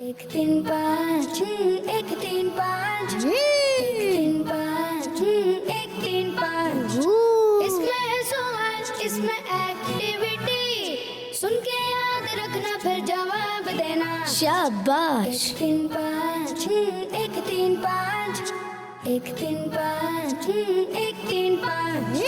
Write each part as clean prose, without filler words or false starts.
एक तीन पाँच एक तीन पाँच तीन पाँच एक तीन पाँच इसमें है सवाल इसमें एक्टिविटी सुन के याद रखना फिर जवाब देना शाबाश एक तीन पाँच एक तीन पाँच एक तीन पाँच एक तीन पाँच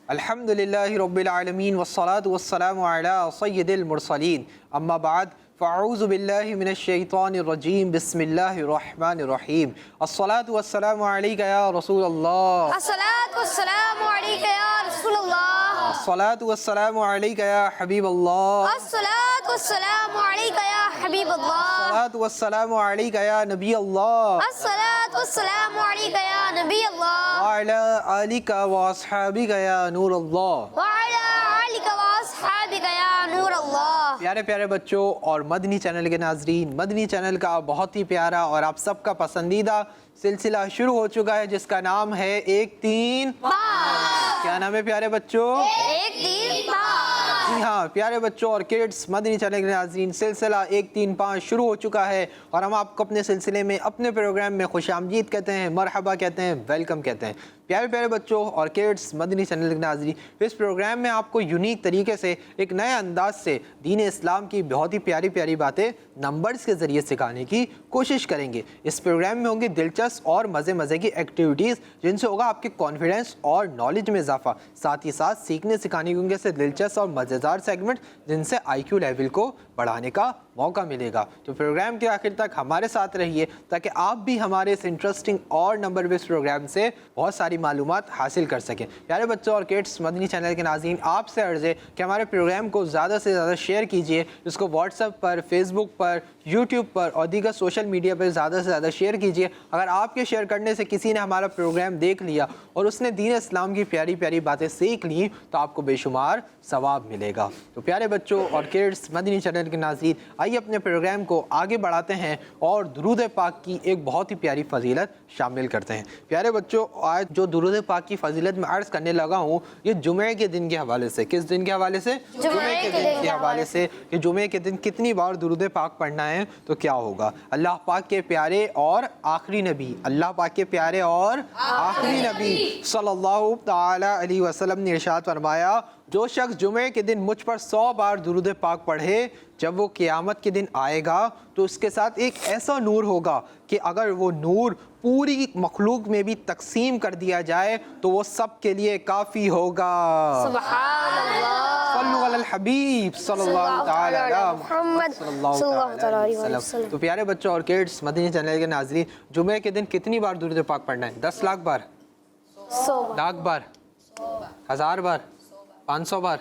अल्हम्दुलिल्लाहि रब्बिल आलमीन वस्सलातु वस्सलामु अला सय्यिदिल मुरसलीन अम्मा बाद फ़अऊज़ु बिल्लाहि मिनश शैतानिर रजीम बिस्मिल्लाहिर रहमानिर रहीम अस्सलातु वस्सलामु अलैका या रसूलल्लाह अस्सलातु वस्सलामु अलैका या रसूलल्लाह अस्सलातु वस्सलामु अलैका या हबीबल्लाह अस्सलातु वस्सलामु अलैका या हबीबल्लाह अस्सलातु वस्सलामु अलैका या नबी अल्लाह अस्सलातु वस्सलामु अलैका या नबी अल्लाह व अला आलिका व अस्हाबिका या नूर अल्लाह व अला आलिका व अस्हाबिका या नूर अल्लाह। प्यारे प्यारे बच्चों और मदनी चैनल के नाजरीन, मदनी चैनल का बहुत ही प्यारा और आप सबका पसंदीदा सिलसिला शुरू हो चुका है जिसका नाम है एक तीन पाँच। क्या नाम है प्यारे बच्चों? एक तीन पाँच। जी हाँ प्यारे बच्चों और किड्स, मदनी चैनल के नाजरीन सिलसिला एक तीन पाँच शुरू हो चुका है और हम आपको अपने सिलसिले में अपने प्रोग्राम में खुशामदीद कहते हैं, मरहबा कहते हैं, वेलकम कहते हैं। प्यारे प्यारे बच्चों और किड्स, मदनी चैनल के नाजरीन, इस प्रोग्राम में आपको यूनिक तरीके से एक नए अंदाज से दीन इस्लाम की बहुत ही प्यारी प्यारी बातें नंबर्स के ज़रिए सिखाने की कोशिश करेंगे। इस प्रोग्राम में होंगी दिलचस्प और मज़े मज़े की एक्टिविटीज़ जिनसे होगा आपके कॉन्फिडेंस और नॉलेज में इजाफा, साथ ही साथ सीखने सिखाने के होंगे से दिलचस्प और मज़ेदार सेगमेंट जिनसे IQ लेवल को बढ़ाने का मौका मिलेगा। तो प्रोग्राम के आखिर तक हमारे साथ रहिए ताकि आप भी हमारे इस इंटरेस्टिंग और नंबर बेस्ड प्रोग्राम से बहुत सारी मालूमात हासिल कर सकें। प्यारे बच्चों और किड्स, मदनी चैनल के नाज़रीन, आपसे अर्ज़ है कि हमारे प्रोग्राम को ज़्यादा से ज़्यादा शेयर कीजिए, इसको व्हाट्सएप पर, फेसबुक पर, यूट्यूब पर और दीगर सोशल मीडिया पर ज़्यादा से ज़्यादा शेयर कीजिए। अगर आपके शेयर करने से किसी ने हमारा प्रोग्राम देख लिया और उसने दीन इस्लाम की प्यारी प्यारी बातें सीख ली तो आपको बेशुमार सवाब मिलेगा। तो प्यारे बच्चों और किड्स, मदनी चैनल के नाज़रीन, आइए अपने प्रोग्राम को आगे बढ़ाते हैं और दुरूद पाक की एक बहुत ही प्यारी फजीलत शामिल करते हैं। प्यारे बच्चों, आज जो दुरूद पाक की फजीलत मैं अर्ज़ करने लगा हूँ ये जुमे के दिन के हवाले से। किस दिन के हवाले से? जुमे के दिन के हवाले से कि जुमे के दिन कितनी बार दुरूद पाक पढ़ना है तो क्या होगा। अल्लाह पाक के प्यारे और आखिरी नबी, अल्लाह पाक के प्यारे और आखिरी नबी सल्लल्लाहु तआला अलैहि वसल्लम ने इरशाद फरमाया, जो शख्स जुमे के दिन मुझ पर 100 बार दुरूद पाक पढ़े, जब वो क़यामत के दिन आएगा तो उसके साथ एक ऐसा नूर होगा कि अगर वो नूर पूरी मखलूक में भी तकसीम कर दिया जाए तो वो सब के लिए काफ़ी होगा। सुभान अल्लाह। सल्लु अलल हबीब सल्लल्लाहु तआला अला मुहम्मद सल्लल्लाहु अलैहि वसल्लम। तो प्यारे बच्चों और किड्स, मदनी चैनल के नाज़रीन, जुमे के दिन कितनी बार दुरूद पाक पढ़ना है? 10 लाख बार, 100 लाख बार, 1000 बार, 500 बार?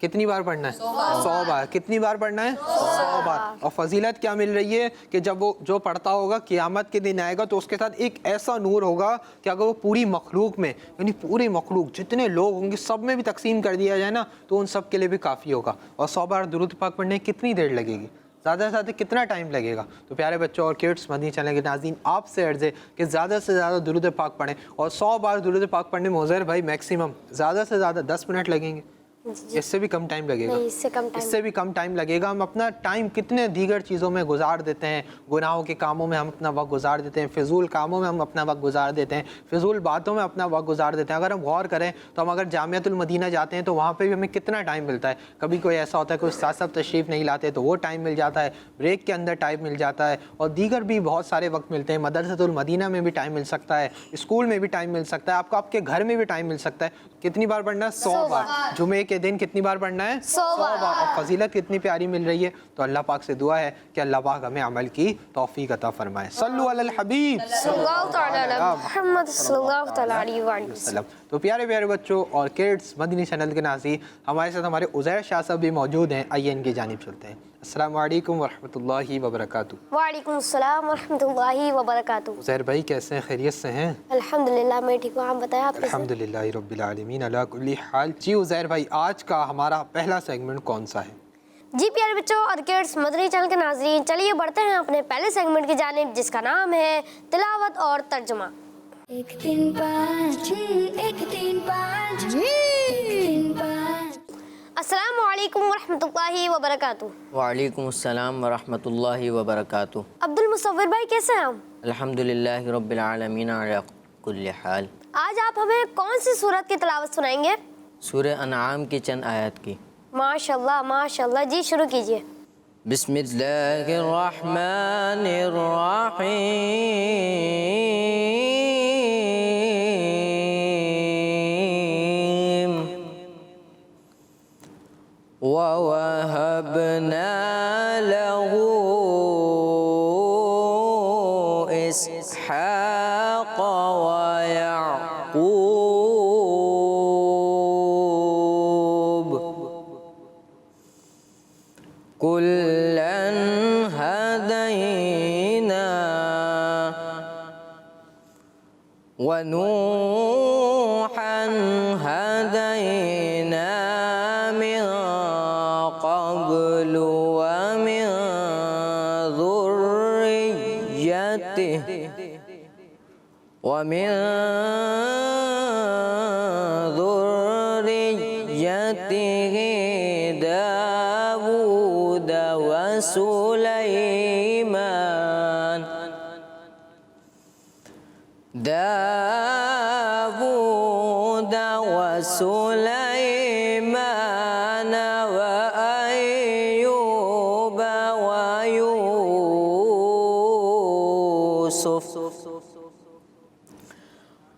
कितनी बार पढ़ना है? 100 बार। कितनी बार पढ़ना है? 100 बार। और फजीलत क्या मिल रही है कि जब वो जो पढ़ता होगा क़यामत के दिन आएगा तो उसके साथ एक ऐसा नूर होगा कि अगर वो पूरी मखलूक में, यानी पूरी मखलूक जितने लोग होंगे सब में भी तकसीम कर दिया जाए ना तो उन सब के लिए भी काफ़ी होगा। और 100 बार दुरूद पाक पढ़ने कितनी देर लगेगी? ज़्यादा से ज़्यादा कितना टाइम लगेगा? तो प्यारे बच्चों और किड्स, मदनी चैनल के नाज़रीन, आपसे अर्ज़ है कि ज़्यादा से ज़्यादा दुरूद पाक पढ़ें। और 100 बार दुरूद पाक पढ़ने में उज़ैर भाई मैक्सिमम ज़्यादा से ज़्यादा 10 मिनट लगेंगे, इससे भी कम टाइम लगेगा। इससे भी कम टाइम लगेगा। हम अपना टाइम कितने दीगर चीज़ों में गुजार देते हैं, गुनाहों के कामों में हम अपना वक्त गुजार देते हैं, फिजूल कामों में हम अपना वक्त गुजार देते हैं, फिजूल बातों में अपना वक्त गुजार देते हैं। अगर हम गौर करें तो हम अगर जामियातुल मदीना जाते हैं तो वहाँ पे भी हमें कितना टाइम मिलता है। कभी कोई ऐसा होता है कोई उस्ताद साहब तशरीफ़ नहीं लाते तो वो टाइम मिल जाता है, ब्रेक के अंदर टाइम मिल जाता है और दीगर भी बहुत सारे वक्त मिलते हैं। मदरसतुल मदीना में भी टाइम मिल सकता है, स्कूल में भी टाइम मिल सकता है, आपको आपके घर में भी टाइम मिल सकता है। कितनी बार पढ़ना है? 100 बार। जुमे के दिन कितनी बार पढ़ना है? 100 बार। और फजीलत कितनी प्यारी मिल रही है। तो अल्लाह पाक से दुआ है कि अल्लाह पाक हमें अमल की तौफीक अता फरमाए। सल्लु अलल हबीब सल्लल्लाहु तआला अला मुहम्मद सल्लल्लाहु तआला अलैहि वसल्लम। तो प्यारे प्यारे बच्चों और किड्स, मदनी चैनल के नाज़रीन, हमारे साथ हमारे उज़ैर शाह साहब भी मौजूद हैं। आइए इनकी जानिब चलते हैं। अस्सलाम वालेकुम वरहमतुल्लाहि वबरकातुहू। वालेकुम अस्सलाम वरहमतुल्लाहि वबरकातुहू। उज़ैर भाई कैसे हैं? खैरियत से हैं? अल्हम्दुलिल्लाह मैं ठीक हूँ, आप बताएं आप कैसे हैं? अल्हम्दुलिल्लाहि रब्बिल आलमीन अला कुल्ली हाल। जी उज़ैर भाई, आज का हमारा पहला सेगमेंट कौन सा है? जी प्यारे बच्चों और किड्स, मदनी चैनल के नाज़रीन, चलिए बढ़ते हैं अपने पहले सेगमेंट की जानिब जिसका नाम है तिलावत और तर्जुमा। एक तीन पाँच एक तीन पाँच एक तीन पाँच السلام علیکم ورحمۃ اللہ وبرکاتہ۔ وعلیکم السلام ورحمۃ اللہ وبرکاتہ۔ عبد المصور بھائی کیسے ہیں ہم؟ الحمدللہ رب العالمین علی کل حال۔ آج آپ ہمیں کون سی سورت کی تلاوت سنائیں گے؟ سورہ انعام کی چند آیات کی۔ ماشاء اللہ، جی شروع کیجئے۔ بسم اللہ الرحمن الرحیم۔ وَوَهَبْنَا لَهُ إِسْحَاقَ وَيَعْقُوبَ كُلًّا هَدَيْنَا وَنُوحًا هَدَيْنَا مِن قبل ومن ذريته داود وسليمان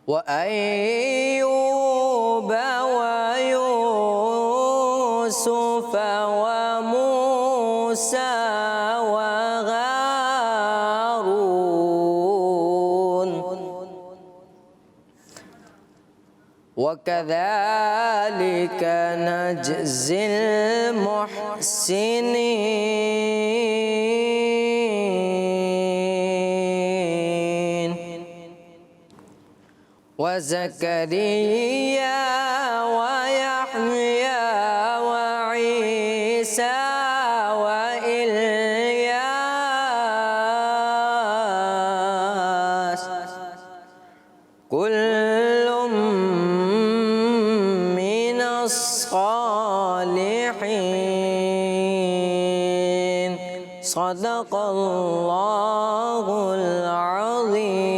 وأيوب ويوسف وموسى وهارون وكذلك نجزي المحسنين وزكريا ويحيى وعيسى وإلياس كل من الصالحين صدق الله العظيم۔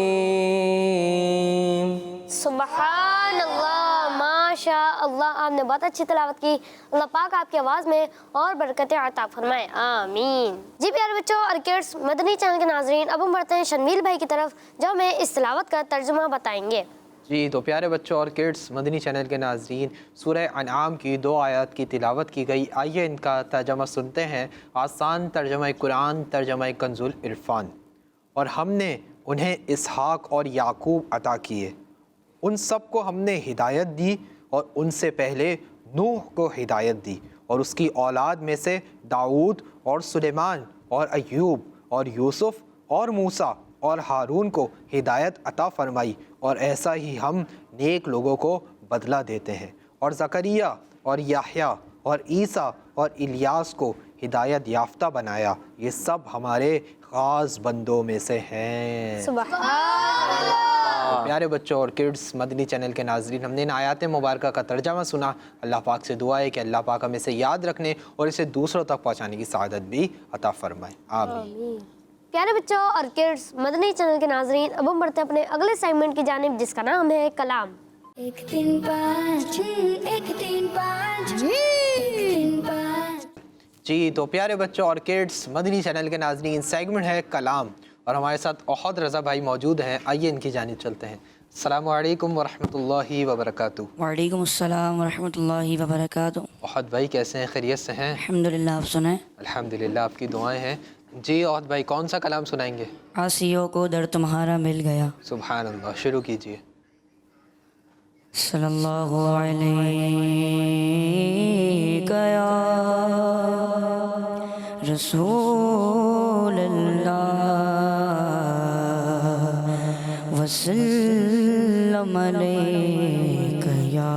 سبحان اللہ، ماشاء اللہ، آپ نے بہت اچھی تلاوت کی۔ اللہ پاک آپ کی آواز میں اور برکتیں عطا فرمائے، آمین۔ جی پیارے بچوں اور کڈس مدنی چینل کے ناظرین، اب ہم بڑھتے ہیں شنویل بھائی کی طرف جو ہمیں اس تلاوت کا ترجمہ بتائیں گے۔ جی تو پیارے بچوں اور کڈس مدنی چینل کے ناظرین، سورہ انعام کی 2 آیات کی تلاوت کی گئی۔ آئیے ان کا ترجمہ سنتے ہیں۔ آسان ترجمہ قرآن، ترجمہ کنز العرفان۔ اور ہم نے انہیں اسحاق اور یعقوب عطا کیے، ان سب کو ہم نے ہدایت دی، اور ان سے پہلے نوح کو ہدایت دی، اور اس کی اولاد میں سے داؤد اور سلیمان اور ایوب اور یوسف اور موسیٰ اور ہارون کو ہدایت عطا فرمائی، اور ایسا ہی ہم نیک لوگوں کو بدلہ دیتے ہیں۔ اور زکریا اور یحییٰ اور عیسیٰ اور الیاس کو ہدایت یافتہ بنایا، یہ سب ہمارے خاص بندوں میں سے ہیں۔ سبحان اللہ۔ پیارے بچوں اور کڈس مدنی چینل کے ناظرین، ہم نے ان آیات مبارکہ کا ترجمہ سنا۔ اللہ پاک سے دعا ہے کہ اللہ پاک ہمیں اسے یاد رکھنے اور اسے دوسروں تک پہنچانے کی سعادت بھی عطا فرمائے، آمین۔ پیارے بچوں اور کڈس مدنی چینل کے ناظرین، اب ہم بڑھتے ہیں اپنے اگلے سیگمنٹ کی جانب جس کا نام ہے کلام۔ 1 3 5 1 3 5 3 5۔ جی تو پیارے بچوں اور کڈس مدنی چینل کے ناظرین، سیگمنٹ ہے کلام، اور ہمارے ساتھ احد رضا بھائی موجود ہیں۔ آئیے ان کی جانب چلتے ہیں۔ السلام علیکم ورحمۃ اللہ وبرکاتہ۔ وعلیکم السلام ورحمۃ اللہ وبرکاتہ۔ احد بھائی کیسے ہیں؟ خیریت سے ہیں؟ الحمدللہ، آپ سنائیں۔ الحمدللہ، آپ کی دعائیں ہیں۔ جی احد بھائی کون سا کلام سنائیں گے؟ عاصیوں کو در تمہارا مل گیا۔ سبحان اللہ، شروع کیجئے۔ صلی اللہ علیہ یا رسول اللہ وسلم علیک یا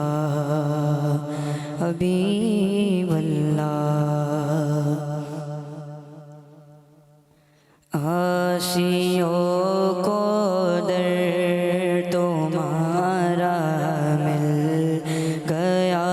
حبیب اللہ۔ عاصیوں کو در تمہارا مل گیا،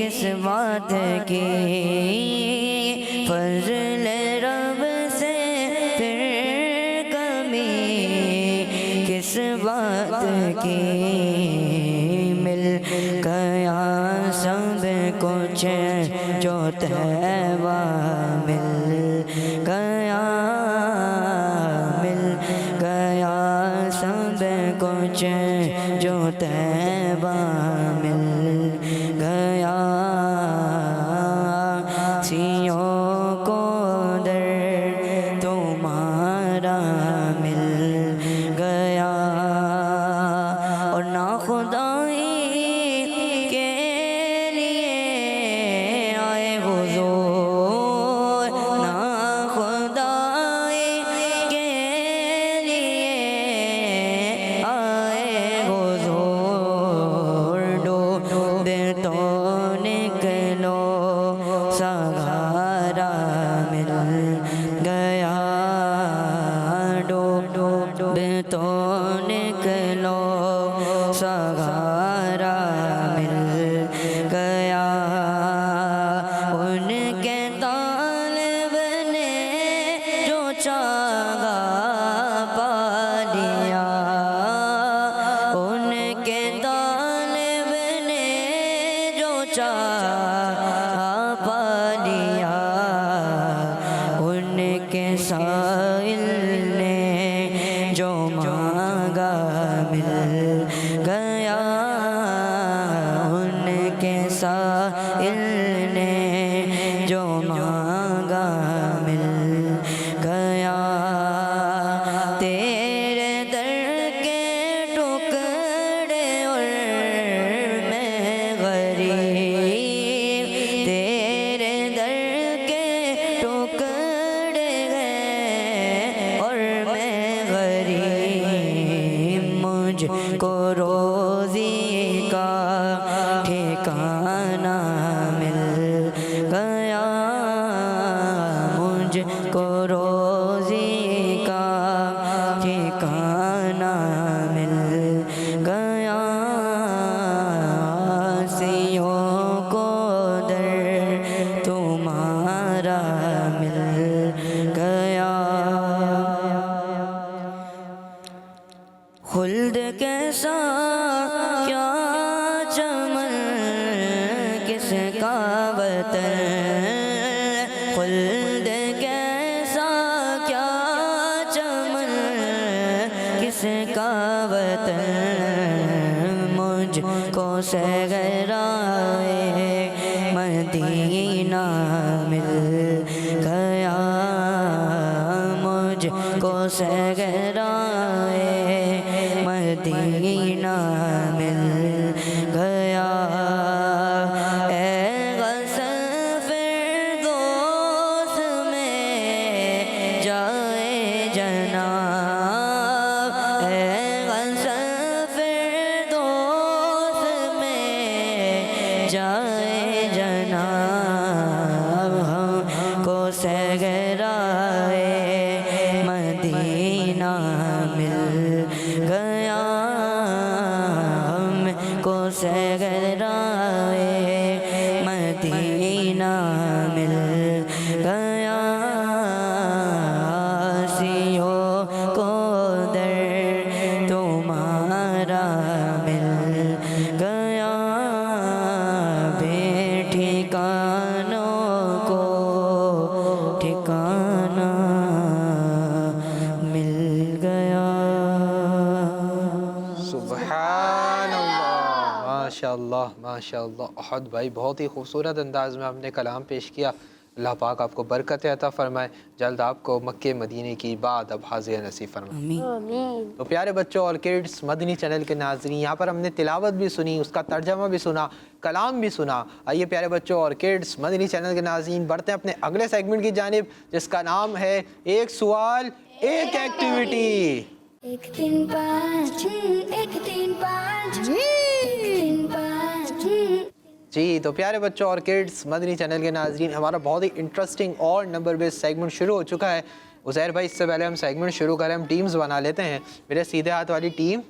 کس بات کی فضل رب سے پھر کمی کس بات کی مل گیا سب کچھ جو طیبہ مل گیا سب کچھ جو طیبہ مل گیا سیوں کو در تمہارا مل گیا اور نہ خدائی کے لیے آئے حضور نہ خدائی کے لیے آئے حضور ڈوبے تو نکلو سہارا مل گیا ڈوبے تو نکلو سہارا مل گیا ان کے طالب نے جو چاہا پا لیا ان کے طالب نے جو چاہا پا لیا ان کے سائل نے جو مانگا مل گیا ان کے سائل نے جو مانگا مل گیا تیرے در کے ٹکڑے اور میں غریب تیرے در کے ٹکڑے ہیں اور میں غریب مجھ کو روزی کا ٹھکانہ مل گیا مجھ کو روزی کا ٹھکانہ مل گیا سیوں کو در تمہارا مل گیا خلد کیسا کیا چمن کس کا وطن خلد کیسا کیا چمن کس کا وطن مجھ کو صحرائے مدینہ مل گیا مجھ کو صحرائے مدینہ مل گیا اے غسل فردوس میں جائے جناب اے غسل فردوس میں جائے جناب ہم کو صحرائے مدینہ مل گیا ہم کو صحرائے مدینہ مل گیا سیوں کو در تمہارا مل گیا بے ٹھکانوں کو ٹھکانہ مل گیا سبحان اللہ ماشاء اللہ ماشاء اللہ احد بھائی بہت ہی خوبصورت انداز میں آپ نے کلام پیش کیا اللہ پاک آپ کو برکت عطا فرمائے جلد آپ کو مکہ مدینے کی بات اب حاضر نصیب فرمائے آمین تو پیارے بچوں اور کڈس مدنی چینل کے ناظرین یہاں پر ہم نے تلاوت بھی سنی اس کا ترجمہ بھی سنا کلام بھی سنا آئیے پیارے بچوں اور کڈس مدنی چینل کے ناظرین بڑھتے ہیں اپنے اگلے سیگمنٹ کی جانب جس کا نام ہے ایک سوال ایک ایکٹیویٹی ایک تین پانچ ایک تین پانچ تین پانچ جی تو پیارے بچوں اور کڈس مدنی چینل کے ناظرین ہمارا بہت ہی انٹرسٹنگ اور نمبر بیس سیگمنٹ شروع ہو چکا ہے عزیر بھائی اس سے پہلے ہم سیگمنٹ شروع کریں ہم ٹیمز بنا لیتے ہیں میرے سیدھے ہاتھ والی ٹیم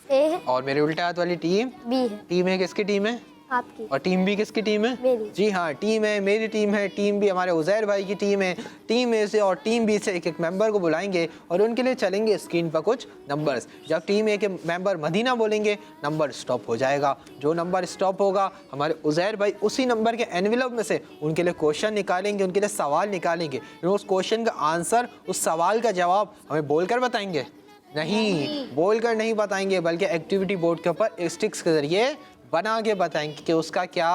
اے ہے اور میرے الٹے ہاتھ والی ٹیم بی ہے ٹیم ہے کس کی ٹیم ہے آپ کی اور ٹیم بی کس کی ٹیم ہے؟ میری۔ جی ہاں ٹیم ہے، میری ٹیم ہے، ٹیم بی ہمارے عزیر بھائی کی ٹیم ہے۔ ٹیم اے سے اور ٹیم بی سے ایک ایک ممبر کو بلائیں گے اور ان کے لیے چلیں گے اسکرین پر کچھ نمبرز۔ جب ٹیم اے کے ممبر مدینہ بولیں گے نمبر سٹاپ ہو جائے گا، جو نمبر سٹاپ ہوگا ہمارے عزیر بھائی اسی نمبر کے انویلپ میں سے ان کے لیے کوشچن نکالیں گے، ان کے لیے سوال نکالیں گے، اس کوشچن کا آنسر، اس سوال کا جواب ہمیں بول کر بتائیں گے؟ نہیں، بول کر نہیں بتائیں گے، بلکہ ایکٹیویٹی بورڈ کے اوپر اسٹکس کے ذریعے بنا کے بتائیں گے کہ اس کا کیا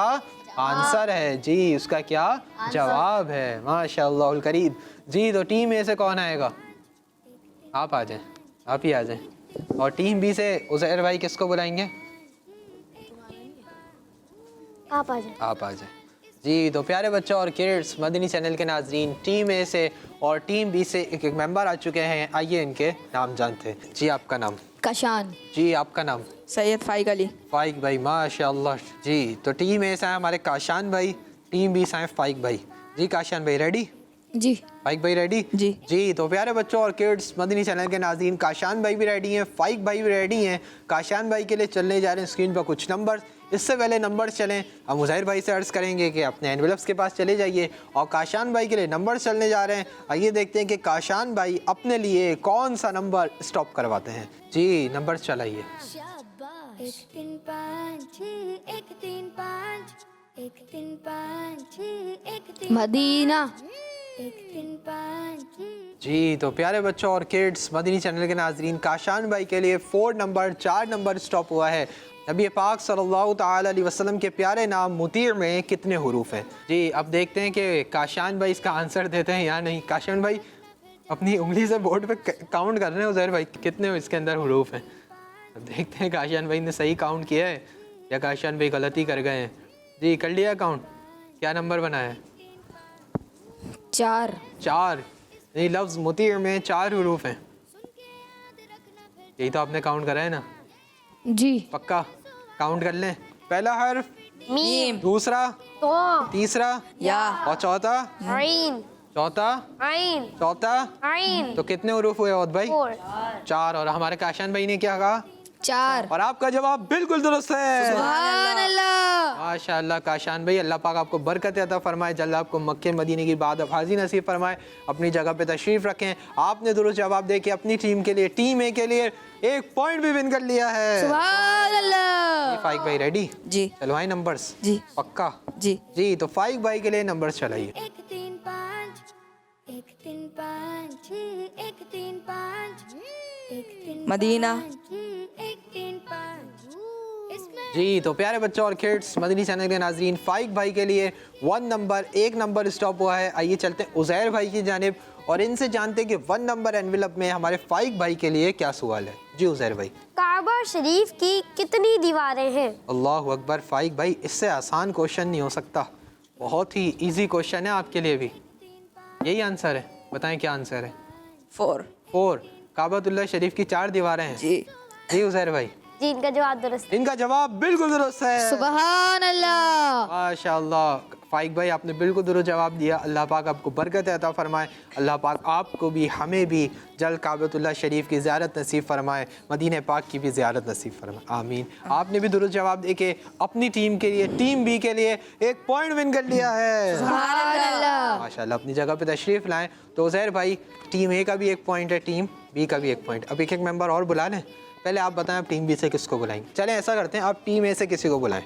آنسر ہے، جی اس کا کیا جواب ہے۔ ماشاء اللہ الکریم۔ جی تو ٹیم اے سے کون آئے گا؟ آپ آ جائیں، آپ ہی آ جائیں۔ اور ٹیم بی سے عزیر بھائی کس کو بلائیں گے؟ آپ آ جائیں۔ آپ آ جائیں۔ جی تو پیارے بچوں اور کڈس مدنی چینل کے ناظرین، ٹیم اے سے اور ٹیم بی سے ایک ایک ممبر آ چکے ہیں، آئیے ان کے نام جانتے ہیں۔ جی آپ کا نام؟ کشان، جی آپ کا نام؟ سید فائق علی۔ فائق بھائی، ماشاء اللہ۔ جی تو ٹیم اے سے ہیں ہمارے کاشان بھائی، ٹیم بی سے ہیں فائق بھائی۔ جی کاشان بھائی ریڈی؟ جی فائق بھائی ریڈی؟ جی۔ جی تو پیارے بچوں اور کڈس مدنی چینل کے ناظرین، کاشان بھائی بھی ریڈی ہیں، فائق بھائی بھی ریڈی ہیں۔ کاشان بھائی کے لیے چلنے جا رہے ہیں اسکرین پر کچھ نمبر۔ اس سے پہلے نمبر چلیں، ہم عزیر بھائی سے عرض کریں گے کہ اپنے انویلپس کے پاس چلے جائیے، اور کاشان بھائی کے لیے نمبر چلنے جا رہے ہیں۔ آئیے دیکھتے ہیں کہ کاشان بھائی اپنے لیے کون سا نمبر اسٹاپ کرواتے ہیں۔ جی نمبر چلائیے۔ ایک تین پانچ چھ، ایک تین پانچ، ایک تین پانچ چھ، ایک تین مدینہ۔ ایک تین پانچ چھ۔ جی تو پیارے بچوں اور کڈس مدنی چینل کے ناظرین، کاشان بھائی کے لیے 4 نمبر 4 نمبر اسٹاپ ہوا ہے۔ نبی پاک صلی اللہ تعالی علیہ وسلم کے پیارے نام مطیع میں کتنے حروف ہیں؟ جی اب دیکھتے ہیں کہ کاشان بھائی اس کا آنسر دیتے ہیں یا نہیں۔ کاشان بھائی اپنی انگلی سے بورڈ پہ کاؤنٹ کر رہے ہیں عزیر بھائی کتنے اس کے اندر حروف ہیں۔ اب دیکھتے ہیں کاشان بھائی نے صحیح کاؤنٹ کیا ہے یا کاشان بھائی غلطی کر گئے ہیں۔ جی کر لیا کاؤنٹ؟ کیا نمبر بنا ہے؟ 4۔ 4۔ یہ لفظ مطیع میں 4 حروف ہیں، یہی تو آپ نے کاؤنٹ کرا ہے نا؟ جی پکا کاؤنٹ کر لیں۔ پہلا حرف میم، دوسرا تو، تیسرا یا اور چوتھا عین، چوتھا عین، چوتھا عین، تو کتنے حروف ہوئے عود بھائی؟ 4۔ 4۔ اور ہمارے کاشان بھائی نے کیا کہا؟ 4۔ اور آپ کا جواب بالکل درست ہے۔ سبحان اللہ۔ ماشاء اللہ کاشان بھائی، اللہ پاک آپ کو برکت عطا فرمائے، جل آپ کو مکہ مدینے کی بعد حاضری نصیب فرمائے۔ اپنی جگہ پہ تشریف رکھیں۔ آپ نے درست جواب دے کے اپنی ٹیم کے لیے، ٹیم اے کے لیے 1 پوائنٹ بھی ون کر لیا ہے۔ سبحان اللہ۔ فائق بھائی ریڈی؟ جی چلوائیں نمبرز؟ جی پکا؟ جی۔ جی تو فائق بھائی کے لیے نمبر چلائیے۔ ایک تین پانچ، ایک تین پانچ چھ، ایک تین پانچ، ایک تین مدینہ۔ پانچ چھ، ایک تین پانچ۔ اس میں جی تو پیارے بچوں اور کڈس مدنی چینل کے ناظرین، فائق بھائی کے لیے 1 نمبر 1 نمبر اسٹاپ ہوا ہے۔ آئیے چلتے ہیں عزیر بھائی کی جانب اور ان سے جانتے ہیں کہ 1 نمبر انویلپ میں ہمارے فائق بھائی کے لیے کیا سوال ہے۔ جی عزیر بھائی۔ کعبہ شریف کی کتنی دیواریں ہیں؟ اللہ اکبر، فائق بھائی اس سے آسان کوشچن نہیں ہو سکتا، بہت ہی ایزی کوشچن ہے آپ کے لیے بھی۔ یہی آنسر ہے؟ بتائیں کیا آنسر ہے؟ 4۔ 4۔ کعبۃ اللہ شریف کی 4 دیواریں ہیں۔ جی جی عزیر بھائی، جی ان کا جواب درست ہے۔ ان کا جواب بالکل درست ہے۔ سبحان اللہ۔ ماشاء اللہ فائق بھائی، آپ نے بالکل درست جواب دیا۔ اللہ پاک آپ کو برکت عطا فرمائے، اللہ پاک آپ کو بھی ہمیں بھی جلد کعبۃ اللہ شریف کی زیارت نصیب فرمائے، مدینہ پاک کی بھی زیارت نصیب فرمائے، آمین۔ آپ نے بھی درست جواب دے کے اپنی ٹیم کے لیے، ٹیم بی کے لیے 1 پوائنٹ ون کر لیا ہے۔ سبحان اللہ۔ ماشاء اللہ اپنی جگہ پہ تشریف لائیں۔ تو عزیر بھائی ٹیم اے کا بھی 1 پوائنٹ ہے، ٹیم بی کا بھی 1 پوائنٹ۔ اب ایک ایک ممبر اور بلا لیں، پہلے آپ بتائیں آپ ٹیم بی سے کس کو بلائیں گے؟ چلیں ایسا کرتے ہیں، آپ ٹیم اے سے کسی کو بلائیں۔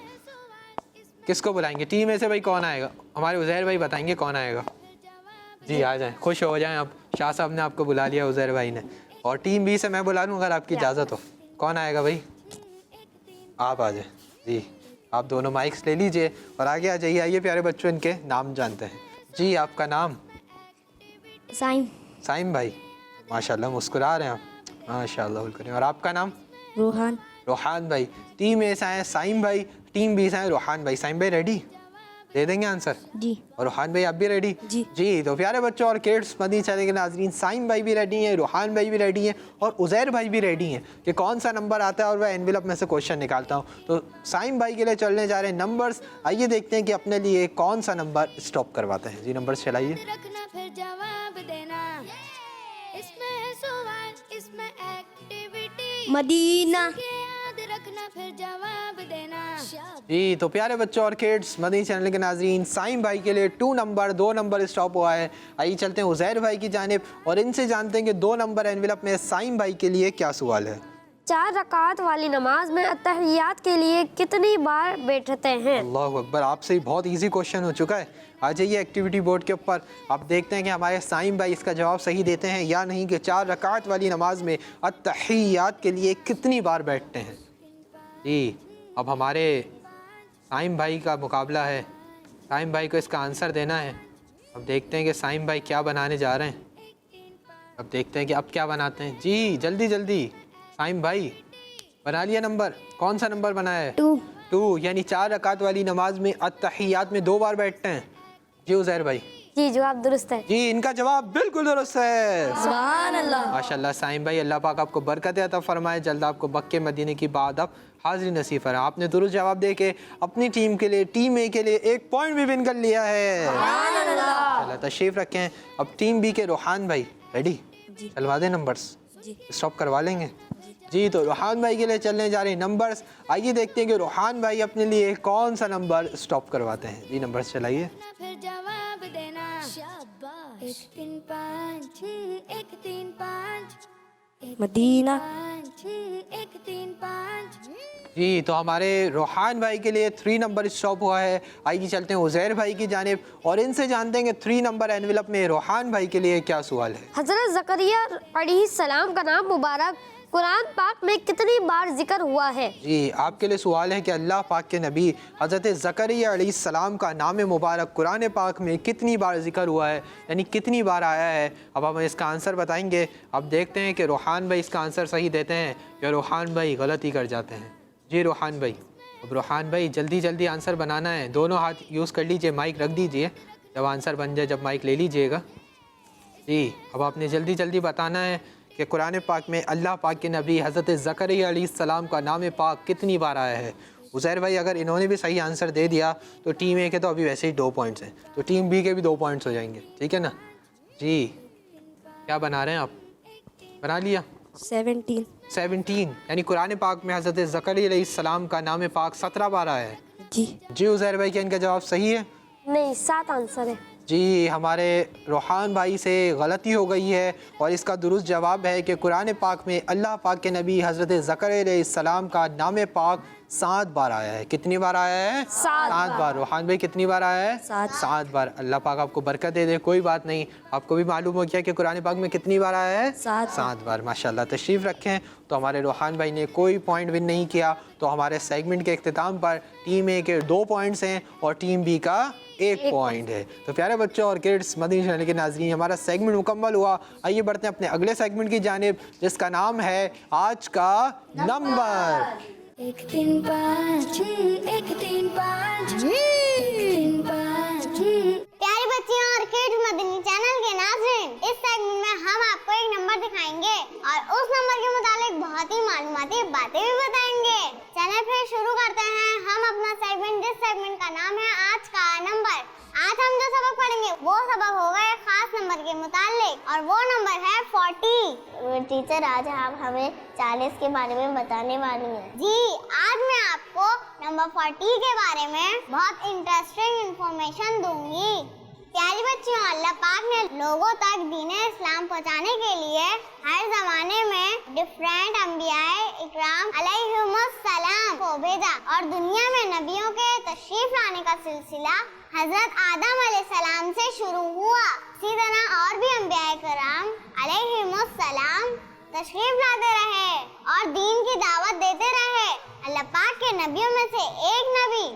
کس کو بلائیں گے ٹیم اے سے؟ بھائی کون آئے گا؟ ہمارے عزیر بھائی بتائیں گے کون آئے گا۔ جی آ جائیں، خوش ہو جائیں۔ اب شاہ صاحب نے آپ کو بلا لیا، عزیر بھائی نے۔ اور ٹیم بی سے میں بلا لوں اگر آپ کی اجازت ہو؟ کون آئے گا بھائی؟ آپ آ جائیں۔ جی آپ دونوں مائکس لے لیجئے اور آگے آ جائیے۔ آئیے پیارے بچوں ان کے نام جانتے ہیں۔ جی آپ کا نام؟ سائم، سائم بھائی، ماشاء اللہ مسکرا رہے ہیں آپ، ماشاء اللہ الکریم۔ اور آپ کا نام؟ روحان، روحان بھائی۔ ٹیم اے سے آئے سائم بھائی، ٹیم بی سے آئے روحان بھائی۔ سائم بھائی ریڈی؟ دے دیں گے آنسر؟ جی اور روحان بھائی آپ بھی ریڈی؟ جی۔ جی تو پیارے بچوں اور کڈس مدنی چینل کے ناظرین، سائم بھائی بھی ریڈی ہیں، روحان بھائی بھی ریڈی ہیں اور عزیر بھائی بھی ریڈی ہیں کہ کون سا نمبر آتا ہے اور وہ انویلپ میں سے کوشچن نکالتا ہوں۔ تو سائم بھائی کے لیے چلنے جا رہے ہیں نمبرز۔ آئیے دیکھتے ہیں کہ اپنے لیے کون سا نمبر اسٹاپ کرواتے ہیں۔ جی نمبر چلائیے۔ رکھنا پھر جواب دینا، اس میں ہے سوال، اس میں ایکٹیویٹی، مدینہ، یاد رکھنا रखना फिर जवाब देना। जी तो प्यारे बच्चों और किड्स, मदनी चैनल के नाजरीन, साइम भाई के लिए 2 नंबर स्टॉप हुआ है। आइए चलते हैं उज़ैर भाई की जानिब और इनसे जानते हैं कि 2 नंबर एनवेलप में साइम भाई के लिए क्या सवाल है। 4 रकात वाली नमाज में अत्तहियात के लिए कितनी बार बैठते हैं? अल्लाह अकबर, आपसे ही बहुत इजी क्वेश्चन हो चुका है। आ जाइए एक्टिविटी बोर्ड के ऊपर, आप देखते हैं कि हमारे साइम भाई इसका जवाब सही देते हैं या नहीं कि 4 रकात वाली नमाज में अत्तहियात के लिए कितनी बार बैठते हैं। जी अब हमारे साइम भाई का मुकाबला है, साइम भाई को इसका आंसर देना है। अब देखते हैं कि साइम भाई क्या बनाने जा रहे हैं। अब देखते हैं कि अब क्या बनाते हैं। जी जल्दी जल्दी साइम भाई, बना लिया नंबर? कौन सा नंबर बनाया है? 2 यानी 4 रकात वाली नमाज में अत्तहियात में 2 बार बैठते हैं। जी उज़ैर भाई, जी जवाब दुरुस्त है। जी इनका जवाब बिल्कुल दुरुस्त है। सुभान अल्लाह। माशाल्लाह साइम भाई, अल्लाह पाक आपको बरकत अता फरमाए, जल्द आपको मक्के मदीने की बाद अब हाज़िरी नसीब फरमाए। आपने दुरुस्त जवाब दे के अपनी टीम के लिए, टीम ए के लिए 1 पॉइंट भी विन कर लिया है। चलो तशरीफ़ रखें। अब टीम बी के रोहान भाई रेडी, चलवा दें नंबर्स, स्टॉप करवा लेंगे। जी तो रोहान भाई के लिए चलने जा रहे हैं नंबर्स। आइए देखते हैं कि रोहान भाई अपने लिए कौन सा नंबर स्टॉप करवाते हैं। जी नंबर्स चलाइए। फिर जवाब देना। 1 3 5 6 1 3 5 मदीना। 6 1 3 5। जी तो हमारे रोहान भाई के लिए 3 नंबर स्टॉप हुआ है। आइए चलते हैं उज़ैर भाई की जानिब और इनसे जानते हैं कि 3 नंबर एनवेलप में रोहान भाई के लिए क्या सवाल है। हज़रत ज़करिया अलैहिस्सलाम का नाम मुबारक कुरान पाक में कितनी बार जिक्र हुआ है? जी आपके लिए सवाल है कि अल्लाह पाक के नबी हज़रत ज़करिया अलैहिस्सलाम का नाम मुबारक कुरान पाक में कितनी बार जिक्र हुआ है, यानी कितनी बार आया है। अब हम इसका आंसर बताएंगे। अब देखते हैं कि रोहान भाई इसका आंसर सही देते हैं या रोहान भाई गलती कर जाते हैं। जी रोहान भाई, अब रोहान भाई जल्दी जल्दी आंसर बनाना है। दोनों हाथ यूज़ कर लीजिए, माइक रख दीजिए, जब आंसर बन जाए जब माइक ले लीजिएगा। जी अब आपने जल्दी जल्दी बताना है कि कुरान पाक में अल्लाह पाक के नबी हज़रत ज़करिया अलैहिस्सलाम का नाम पाक कितनी बार आया है। उज़ैर भाई अगर इन्होंने भी सही आंसर दे दिया तो टीम ए के तो अभी वैसे ही 2 पॉइंट्स हैं, तो टीम बी के भी 2 पॉइंट्स हो जाएंगे, ठीक है ना। जी क्या बना रहे हैं आप? बना लिया? 17 यानी कुरान पाक में हज़रत ज़करिया अलैहिस्सलाम का नाम पाक 17 बार आया है। जी उज़ैर भाई, क्या इनका जवाब सही है? नहीं, 7 आंसर है। जी हमारे रोहान भाई से गलती हो गई है और इसका दुरुस्त जवाब है कि कुरान पाक में अल्लाह पाक के नबी हज़रत ज़करिया अलैहिस्सलाम का नाम पाक 7 बार आया है। कितनी बार आया है? 7 बार। रोहान भाई कितनी बार आया है? 7 बार। अल्लाह पाक आपको बरकत दे दे, कोई बात नहीं, आपको भी मालूम हो गया कि कुरान पाक में कितनी बार आया है? 7 बार। माशाल्लाह तशरीफ़ रखें। तो हमारे रोहान भाई ने कोई पॉइंट विन नहीं किया, तो हमारे सेगमेंट के अख्तिताम पर टीम ए के 2 पॉइंट्स हैं और टीम बी का 1 पॉइंट है। तो प्यारे बच्चों और किड्स, मदनी चैनल के नाज़रीन, हमारा सेगमेंट मुकम्मल हुआ। आइए बढ़ते हैं अपने अगले सेगमेंट की जानिब, जिसका नाम है आज का नंबर। 1 3 5 6 1 3 5 3 5 6। प्यारे बच्चियों और किड्स, मदनी चैनल के नाज़रीन, इस सेगमेंट में हम आपको एक नंबर दिखाएंगे और उस नंबर के मुताबिक बहुत ही मालूमाती बातें भी बताएंगे। चलिए फिर शुरू करते हैं हम अपना सेगमेंट, जिस सेगमेंट का नाम है आज का नंबर। आज हम जो सबक पढ़ेंगे वो सबक होगा एक खास नंबर के मुतालिक और वो नंबर है 40। टीचर आज आप हमें 40 के बारे में बताने वाली हैं। जी आज मैं आपको नंबर 40 के बारे में बहुत इंटरेस्टिंग इंफॉर्मेशन दूंगी। प्यारी बच्चियों, अल्लाह पाक ने लोगों तक दीन इस्लाम पहुंचाने के लिए हर जमाने में डिफरेंट अंबियाए इकराम अलैहिमुस्सलाम को भेजा और दुनिया में नबियों के तशरीफ लाने का सिलसिला हजरत आदम अलैहिस्सलाम से शुरू हुआ। इसी तरह और भी अंबियाए इकराम अलैहिमुस्सलाम तशरीफ लाते रहे और दीन की दावत देते रहे। अल्लाह पाक के नबियों में से एक नबी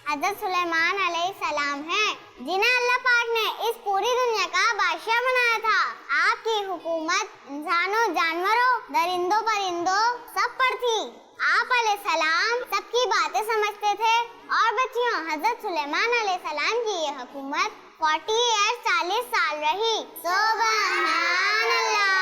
हजरत सुलेमान अलैहिस्सलाम हैं, जिन्हें अल्लाह पाक ने इस पूरी दुनिया का बादशाह बनाया था। आपकी हुकूमत इंसानों, जानवरों, दरिंदों, परिंदों सब पर थी। आप अलैहिस्सलाम सबकी बातें समझते थे और बच्चियों, हजरत सुलेमान अलैहिस्सलाम की ये हुकूमत 40 साल रही। सुभान अल्लाह।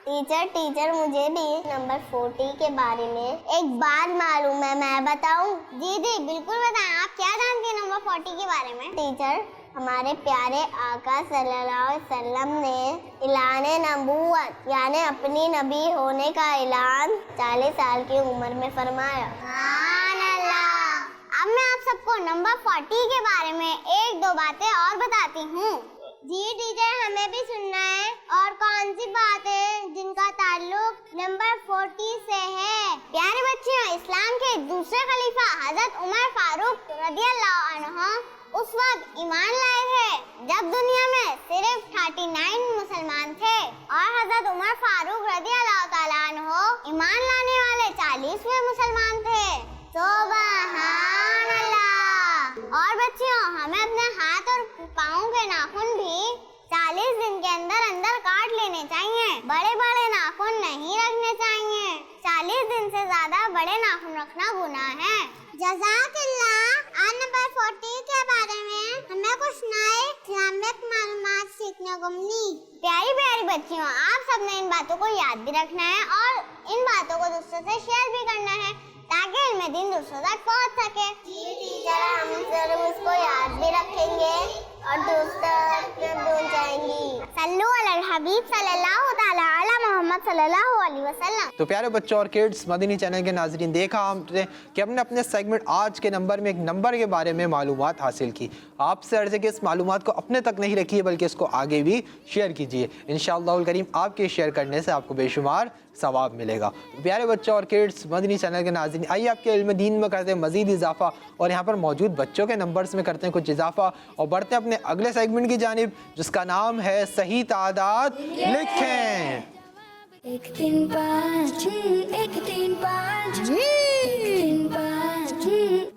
टीचर मुझे भी नंबर 40 के बारे में एक बात मालूम है, मैं बताऊं? जी बिल्कुल बताएं, आप क्या जानती हैं नंबर 40 के बारे में? टीचर, हमारे प्यारे आका सल्लल्लाहु अलैहि वसल्लम ने ऐलान नबूवत यानी अपनी नबी होने का ऐलान 40 साल की उम्र में फरमाया। सुभान अल्लाह। अब मैं आप सबको नंबर 40 के बारे में एक दो बातें और बताती हूँ। जी टीचर, हमें भी सुनना है। और कौन सी बातें जिनका ताल्लुक नंबर 40 से है? प्यारे बच्चों, इस्लाम के दूसरे खलीफा हजरत उमर फारूक रदियल्लाहु अन्हु उस वक्त ईमान लाए थे जब दुनिया में सिर्फ 39 मुसलमान थे और हजरत उमर फारूक रदियल्लाहु ताला अन्हु ईमान लाने वाले 40वें मुसलमान थे। सुभान अल्लाह। और बच्चियों, हमें अपने हाथ और पाँव के नाखून भी 40 दिन के अंदर अंदर काट लेने चाहिए। बड़े बड़े नाखून नहीं रखने चाहिए। 40 दिन से ज्यादा बड़े नाखून रखना गुनाह है। जज़ाकल्लाह। आज नंबर 40 के बारे में हमें कुछ नए इस्लामिक मालूमात सीखने को मिली। प्यारी प्यारी बच्चियों, आप सबने इन बातों को याद भी रखना है और इन बातों को दूसरों से शेयर भी करना है ताकि इल्म दीन दूसरों तक पहुंच सके। जी टीचर, हम जरूर इसको याद भी रखेंगे और दूसरों तक पहुंचाएंगी। सल्लु अलल हबीब सल्लल्लाहु ताला अला मोहम्मद सल्लल्लाहु अलैहि वसल्लम। तो प्यारे बच्चों और किड्स, मदनी चैनल के नाज़रीन, देखा हमने कि हमने अपने सेगमेंट आज के नंबर में एक नंबर के बारे में मालूमात हासिल की। आपसे अर्ज़ है कि इस मालूमात को अपने तक नहीं रखिए बल्कि इसको आगे भी शेयर कीजिए। इंशाअल्लाहुल करीम आपके शेयर करने से आपको बेशुमार सवाब मिलेगा। प्यारे बच्चों और किड्स, मदनी चैनल के नाज़रीन, आइए आपके इल्म दीन में करते हैं मज़ीद इजाफा और यहाँ पर मौजूद बच्चों के नंबर्स में करते हैं कुछ इजाफा और बढ़ते हैं अपने अगले सेगमेंट की जानिब जिसका नाम है सही तादाद लिखें। 1 3 5 6 1 3 5 1 3 5 6।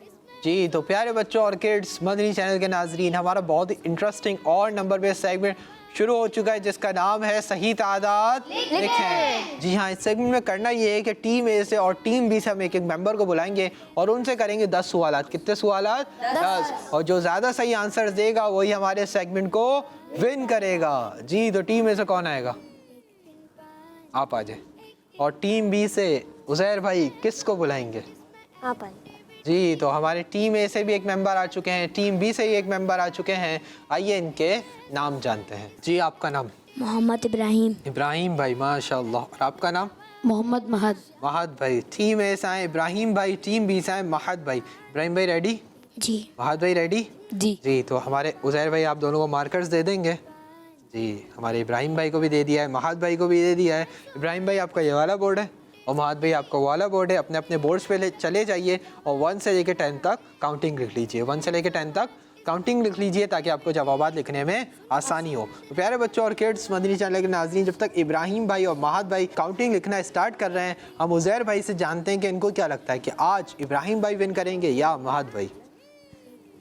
जी तो प्यारे बच्चों और किड्स, मदनी चैनल के नाज़रीन, हमारा बहुत ही इंटरेस्टिंग और नंबर बेस्ड सेगमेंट शुरू हो चुका है जिसका नाम है सही तादाद लिखें। जी हाँ, इस सेगमेंट में करना ये है कि टीम ए से और टीम बी से हम एक एक मेंबर को बुलाएंगे और उनसे करेंगे 10 सवालात। कितने सवालात? 10। और जो ज़्यादा सही आंसर देगा वही हमारे सेगमेंट को विन करेगा। जी तो टीम ए से कौन आएगा? आप आ जाए। और टीम बी से उज़ैर भाई किसको बुलाएंगे? आप आइए। जी तो हमारे टीम ए से भी एक मेंबर आ चुके हैं, टीम बी से ही एक मेंबर आ चुके हैं। आइए इनके नाम जानते हैं। जी आपका नाम? मोहम्मद इब्राहिम। इब्राहिम भाई, माशाअल्लाह। और आपका नाम? मोहम्मद महद। महद भाई। टीम ए से आए इब्राहिम भाई, टीम बी से आए महद भाई। इब्राहिम भाई रेडी? जी। महद भाई रेडी? जी। जी तो हमारे उज़ैर भाई आप दोनों को मार्कर्स दे देंगे? जी हमारे इब्राहिम भाई को भी दे दिया है, महद भाई को भी दे दिया है। इब्राहिम भाई आपका ये वाला बोर्ड है और महद भाई आपका वाला बोर्ड है। अपने अपने बोर्ड्स पे चले जाइए और 1 से लेकर 10 तक काउंटिंग लिख लीजिए। 1 से लेकर 10 तक काउंटिंग लिख लीजिए ताकि आपको जवाबात लिखने में आसानी हो। तो प्यारे बच्चों और किड्स, मदनी चैनल के नाज़रीन, जब तक इब्राहिम भाई और महद भाई काउंटिंग लिखना स्टार्ट कर रहे हैं, हम उज़ैर भाई से जानते हैं कि इनको क्या लगता है कि आज इब्राहिम भाई विन करेंगे या महद भाई?